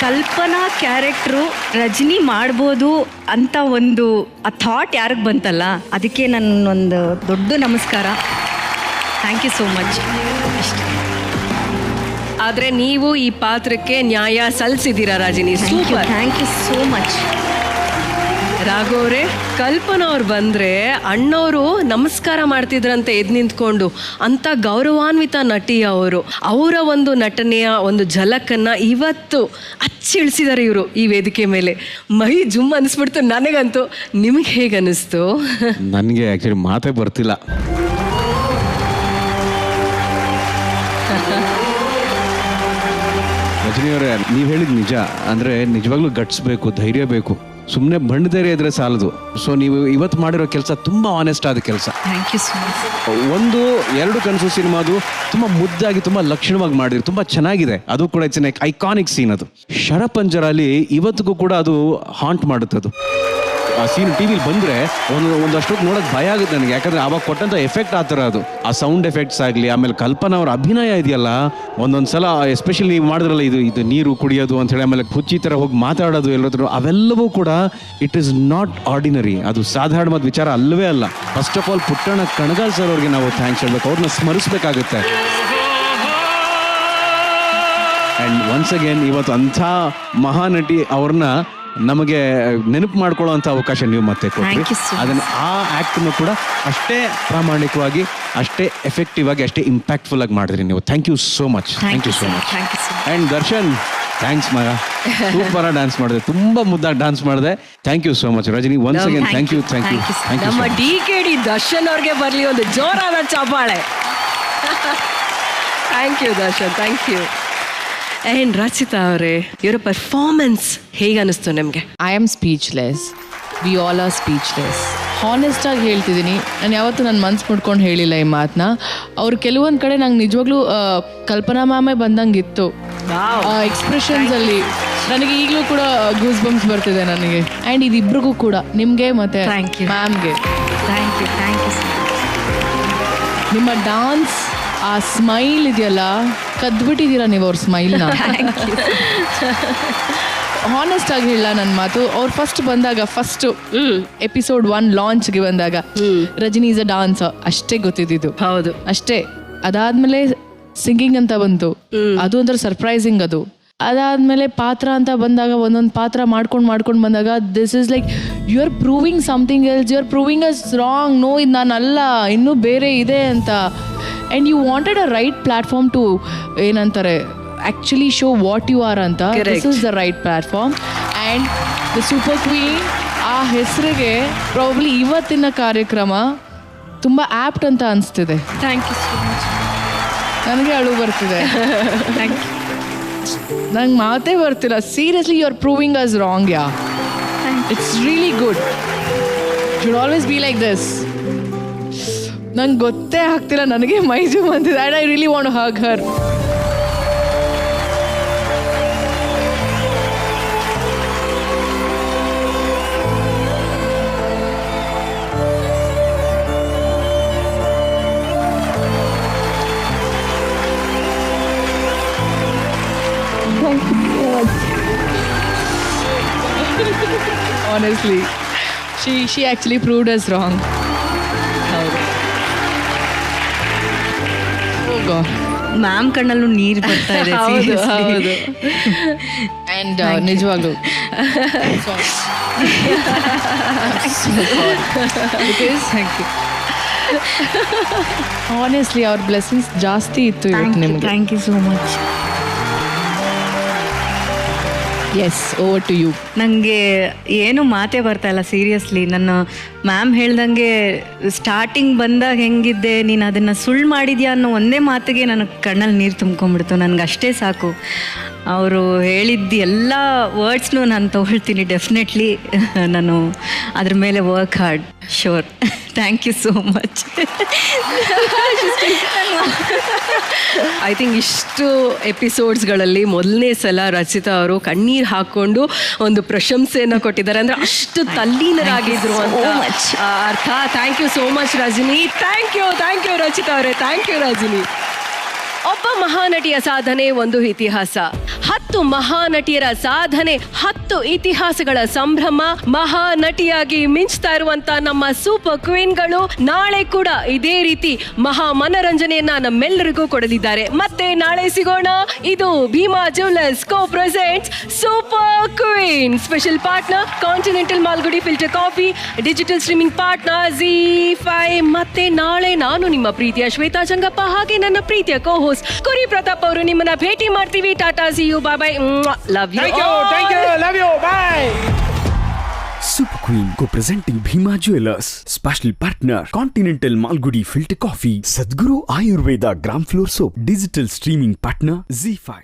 ಕಲ್ಪನಾ ಕ್ಯಾರೆಕ್ಟ್ರು ರಜನಿ ಮಾಡ್ಬೋದು ಅಂತ ಒಂದು ಆ ಥಾಟ್ ಯಾರಿಗೆ ಬಂತಲ್ಲ, ಅದಕ್ಕೆ ನನ್ನೊಂದು ದೊಡ್ಡ ನಮಸ್ಕಾರ. Thank you so much. ಆದರೆ ನೀವು ಈ ಪಾತ್ರಕ್ಕೆ ನ್ಯಾಯ ಸಲ್ಲಿಸಿದ್ದೀರಾ Rajani. Super, thank you so much. ರಾಘವ್ರೆ, ಕಲ್ಪನಾ ಅವ್ರು ಬಂದ್ರೆ ಅಣ್ಣವರು ನಮಸ್ಕಾರ ಮಾಡ್ತಿದ್ರಂತೆ ಎದ್ದು ನಿಂತ್ಕೊಂಡು. ಅಂತ ಗೌರವಾನ್ವಿತ ನಟಿ ಅವರು. ಅವರ ಒಂದು ನಟನೆಯ ಒಂದು ಝಲಕನ್ನ ಇವತ್ತು ಅಚ್ಚಿಳಿಸಿದ್ದಾರೆ ಇವರು ಈ ವೇದಿಕೆ ಮೇಲೆ. ಮೈ ಜುಮ್ ಅನಿಸ್ಬಿಡ್ತು ನನಗಂತೂ. ನಿಮಗೆ ಹೇಗೆ ಅನಿಸ್ತು? ನನಗೆ ಆ್ಯಕ್ಚುಲಿ ಮಾತೇ ಬರ್ತಿಲ್ಲ. ರಜನಿಯವರೇ, ನೀವು ಹೇಳಿದ ನಿಜ. ಅಂದರೆ ನಿಜವಾಗ್ಲೂ ಗಟ್ಸ್ ಬೇಕು, ಧೈರ್ಯ ಬೇಕು. ಸುಮ್ಮನೆ ಬಣ್ಣದೇರೆ ಇದ್ರೆ ಸಾಲದು. ಸೊ ನೀವು ಇವತ್ತು ಮಾಡಿರೋ ಕೆಲಸ ತುಂಬ ಆನೆಸ್ಟ್ ಆದ ಕೆಲಸ. Thank you so much. 2 ಕನಸು ಸಿನಿಮಾದು ತುಂಬ ಮುದ್ದಾಗಿ ತುಂಬ ಲಕ್ಷಣವಾಗಿ ಮಾಡಿದ್ರಿ, ತುಂಬ ಚೆನ್ನಾಗಿದೆ. ಅದು ಕೂಡ ಇಟ್ಸ್ ಎನ್ ಐಕಾನಿಕ್ ಸೀನ್. ಅದು ಶರಪಂಜರಲ್ಲಿ ಇವತ್ತಿಗೂ ಕೂಡ ಅದು ಹಾಂಟ್ ಮಾಡುತ್ತೆ. ಅದು ಆ ಸೀನ್ ಟಿವಿಲಿ ಬಂದರೆ ಒಂದಷ್ಟೊತ್ತು ನೋಡೋಕೆ ಭಯ ಆಗುತ್ತೆ ನನಗೆ, ಯಾಕಂದರೆ ಆವಾಗ ಕೊಟ್ಟಂಥ ಎಫೆಕ್ಟ್ ಆ ಥರ ಅದು, ಆ ಸೌಂಡ್ ಎಫೆಕ್ಟ್ಸ್ ಆಗಲಿ, ಆಮೇಲೆ ಕಲ್ಪನಾ ಅವ್ರ ಅಭಿನಯ ಇದೆಯಲ್ಲ ಒಂದೊಂದು ಸಲ, ಎಸ್ಪೆಷಲಿ ನೀವು ಮಾಡಿದ್ರಲ್ಲ ಇದು ನೀರು ಕುಡಿಯೋದು ಅಂತ ಹೇಳಿ, ಆಮೇಲೆ ಹುಚ್ಚಿ ಥರ ಹೋಗಿ ಮಾತಾಡೋದು ಎಲ್ಲರೂ, ಅವೆಲ್ಲವೂ ಕೂಡ ಇಟ್ ಈಸ್ ನಾಟ್ ಆರ್ಡಿನರಿ. ಅದು ಸಾಧಾರಣವಾದ ವಿಚಾರ ಅಲ್ಲವೇ ಅಲ್ಲ. First of all Puttanna Kanagal sir ಅವ್ರಿಗೆ ನಾವು ಥ್ಯಾಂಕ್ಸ್ ಹೇಳ್ಬೇಕು, ಅವ್ರನ್ನ ಸ್ಮರಿಸ್ಬೇಕಾಗುತ್ತೆ. ಆ್ಯಂಡ್ ಒನ್ಸ್ ಅಗೇನ್ ಇವತ್ತು ಅಂಥ ಮಹಾನಟಿ ಅವ್ರನ್ನ ನಮಗೆ ನೆನಪು ಮಾಡ್ಕೊಳ್ಳೋ ಅಂಥ ಅವಕಾಶ ನೀವು ಮತ್ತೆ ಕೊಡ್ತೀವಿ. ಅದನ್ನು ಆ ಆ್ಯಕ್ಟನ್ನು ಕೂಡ ಅಷ್ಟೇ ಪ್ರಾಮಾಣಿಕವಾಗಿ, ಅಷ್ಟೇ ಎಫೆಕ್ಟಿವ್ ಆಗಿ, ಅಷ್ಟೇ ಇಂಪ್ಯಾಕ್ಟ್ಫುಲ್ ಆಗಿ ಮಾಡಿದ್ರಿ ನೀವು. Thank you so much. Thank you so much. And Darshan, thanks ಮಗ, ಸೂಪರ್ ಡ್ಯಾನ್ಸ್ ಮಾಡಿದೆ, ತುಂಬ ಮುದ್ದಾಗಿ ಡ್ಯಾನ್ಸ್ ಮಾಡಿದೆ. Thank you so much. Rajani, once again thank you. ನಮ್ಮ DKD ದರ್ಶನ್ ಅವ್ರಿಗೆ ಬರಲಿ ಒಂದು ಜೋರಾದ ಚಪ್ಪಾಳೆ. Thank you Darshan, thank you. And Rachita ಅವರೇ, ಇವರ ಪರ್ಫಾರ್ಮೆನ್ಸ್ ಹೇಗೆ ಅನಿಸ್ತು ನಿಮಗೆ? I am speechless. We all are speechless. ಹಾನೆಸ್ಟಾಗಿ ಹೇಳ್ತಿದ್ದೀನಿ, ನಾನು ಯಾವತ್ತೂ ನನ್ನ ಮನ್ಸು ಮುಡ್ಕೊಂಡು ಹೇಳಿಲ್ಲ ಈ ಮಾತನ್ನ. ಅವ್ರು ಕೆಲವೊಂದು ಕಡೆ ನಂಗೆ ನಿಜವಾಗ್ಲೂ ಕಲ್ಪನಾ ಮ್ಯಾಮೇ ಬಂದಂಗಿತ್ತು ಎಕ್ಸ್ಪ್ರೆಷನ್ಸಲ್ಲಿ. ನನಗೆ ಈಗಲೂ ಕೂಡ ಗೂಸ್ ಬಂಪ್ಸ್ ಬರ್ತಿದೆ ನನಗೆ. ಆ್ಯಂಡ್ ಇದಿಬ್ರಿಗೂ ಕೂಡ, ನಿಮಗೆ ಮತ್ತು ಮ್ಯಾಮ್ಗೆ ಥ್ಯಾಂಕ್ ಯು. ನಿಮ್ಮ ಡಾನ್ಸ್, ಆ ಸ್ಮೈಲ್ ಇದೆಯಲ್ಲ, ಕದ್ಬಿಟ್ಟಿದ್ದೀರಾ ನೀವು ಅವ್ರ ಸ್ಮೈಲ್ನ. ಹಾನೆಸ್ಟ್ ಆಗಿ ಹೇಳ ನನ್ನ ಮಾತು. ಅವ್ರು ಫಸ್ಟ್ ಬಂದಾಗ, ಫಸ್ಟ್ ಎಪಿಸೋಡ್ 1 ಲಾಂಚ್ಗೆ ಬಂದಾಗ ರಜನಿ ಈಸ್ ಅ ಡಾನ್ಸರ್ ಅಷ್ಟೇ ಗೊತ್ತಿದ್ದು. ಹೌದು, ಅಷ್ಟೇ. ಅದಾದ್ಮೇಲೆ ಸಿಂಗಿಂಗ್ ಅಂತ ಬಂತು, ಅದು ಒಂಥರ ಸರ್ಪ್ರೈಸಿಂಗ್. ಅದು ಅದಾದ್ಮೇಲೆ ಪಾತ್ರ ಅಂತ ಬಂದಾಗ, ಒಂದೊಂದು ಪಾತ್ರ ಮಾಡ್ಕೊಂಡು ಬಂದಾಗ, this is like you are proving something else, you are proving us wrong. No, ಇದು ನಾನಲ್ಲ, ಇನ್ನೂ ಬೇರೆ ಇದೆ ಅಂತ. And you wanted a right platform to, ಏನಂತಾರೆ, actually show what you are ಅಂತ. This is the right platform. And the super queen ಆ ಹೆಸರಿಗೆ ಪ್ರಾಬಬ್ಲಿ ಇವತ್ತಿನ ಕಾರ್ಯಕ್ರಮ ತುಂಬ ಆ್ಯಪ್ಟ್ ಅಂತ ಅನಿಸ್ತಿದೆ. Thank you so much. ನನಗೆ ಅಳು ಬರ್ತಿದೆ. ನಂಗೆ ಮಾತೇ ಬರ್ತಿಲ್ಲ. Seriously you are proving us wrong. Ya, it's really good. Should always be like this. ನಂಗೆ ಗೊತ್ತೇ ಆಗ್ತಿಲ್ಲ, ನನಗೆ ಮೈಜು ಬಂದಿದೆ. And I really want to hug her. Honestly, she actually proved us wrong. Oh God. Ma'am ಕಣ್ಣಲ್ಲೂ ನೀರು ಬರ್ತಾ ಇದೆ. ಹೌದು. ಆ್ಯಂಡ್ ನಿಜವಾಗ್ಲೂ ಆನೆಸ್ಟ್ಲಿ ಅವ್ರ ಬ್ಲೆಸ್ಸಿಂಗ್ಸ್ ಜಾಸ್ತಿ ಇತ್ತು ಇವತ್ತು ನಿಮಗೆ. Thank you so much. Yes, over to you. ನನಗೆ ಏನು ಮಾತೇ ಬರ್ತಾ ಇಲ್ಲ ಸೀರಿಯಸ್ಲಿ. ನನ್ನ ಮ್ಯಾಮ್ ಹೇಳ್ದಂಗೆ ಸ್ಟಾರ್ಟಿಂಗ್ ಬಂದಾಗ ಹೆಂಗಿದ್ದೆ, ನೀನು ಅದನ್ನು ಸುಳ್ಳು ಮಾಡಿದ್ಯಾ ಅನ್ನೋ ಒಂದೇ ಮಾತಿಗೆ ನನಗೆ ಕಣ್ಣಲ್ಲಿ ನೀರು ತುಂಬ್ಕೊಂಡ್ಬಿಡ್ತು. ನನಗೆ ಅಷ್ಟೇ ಸಾಕು. ಅವರು ಹೇಳಿದ್ದು ಎಲ್ಲ ವರ್ಡ್ಸ್ನೂ ನಾನು ತೊಗೊಳ್ತೀನಿ. ಡೆಫಿನೆಟ್ಲಿ ನಾನು ಅದ್ರ ಮೇಲೆ work hard, sure. Thank you so much. I think ಇಷ್ಟು ಎಪಿಸೋಡ್ಸ್ಗಳಲ್ಲಿ ಮೊದಲನೇ ಸಲ ರಚಿತಾ ಅವರು ಕಣ್ಣೀರು ಹಾಕ್ಕೊಂಡು ಒಂದು ಪ್ರಶಂಸೆಯನ್ನು ಕೊಟ್ಟಿದ್ದಾರೆ. ಅಂದರೆ ಅಷ್ಟು ತಲ್ಲೀನರಾಗಿದ್ರು ಅಂತ ಅರ್ಥ. Thank you so much Rajani. Thank you Rachita ಅವರೇ. Thank you Rajani. ಒಬ್ಬ ಮಹಾನಟಿಯ ಸಾಧನೆ ಒಂದು ಇತಿಹಾಸ. 10 ಮಹಾನಟಿಯರ ಸಾಧನೆ, 10 ಇತಿಹಾಸಗಳ ಸಂಭ್ರಮ. ಮಹಾನಟಿಯಾಗಿ ಮಿಂಚ್ತಾ ಇರುವಂತ ನಮ್ಮ ಸೂಪರ್ ಕ್ವೀನ್ಗಳು ನಾಳೆ ಕೂಡ ಇದೇ ರೀತಿ ಮಹಾ ಮನರಂಜನೆಯನ್ನ ನಮ್ಮೆಲ್ಲರಿಗೂ ಕೊಡಲಿದ್ದಾರೆ. ಮತ್ತೆ ನಾಳೆ ಸಿಗೋಣ. ಇದು Bhima jewellers co presents super queen. Special partner continental Malgudi filter coffee, digital streaming partner ZEE5. ಮತ್ತೆ ನಾಳೆ ನಾನು ನಿಮ್ಮ ಪ್ರೀತಿಯ ಶ್ವೇತಾ ಚಂಗಪ್ಪ ಹಾಗೆ ನನ್ನ ಪ್ರೀತಿಯ ಕೋ ಹೋಸ್ಟ್ ಕುರಿ ಪ್ರತಾಪ್ ಅವರು ನಿಮ್ಮನ್ನ ಭೇಟಿ ಮಾಡ್ತೀವಿ. ಟಾಟಾ, see you, bye bye, love you. Thank you, love you, bye. Super Queen co-presenting Bhima Jewelers. Special partner Continental Malgudi Filter Coffee, Sadhguru Ayurveda Gram Floor Soap. Digital streaming partner ZEE5.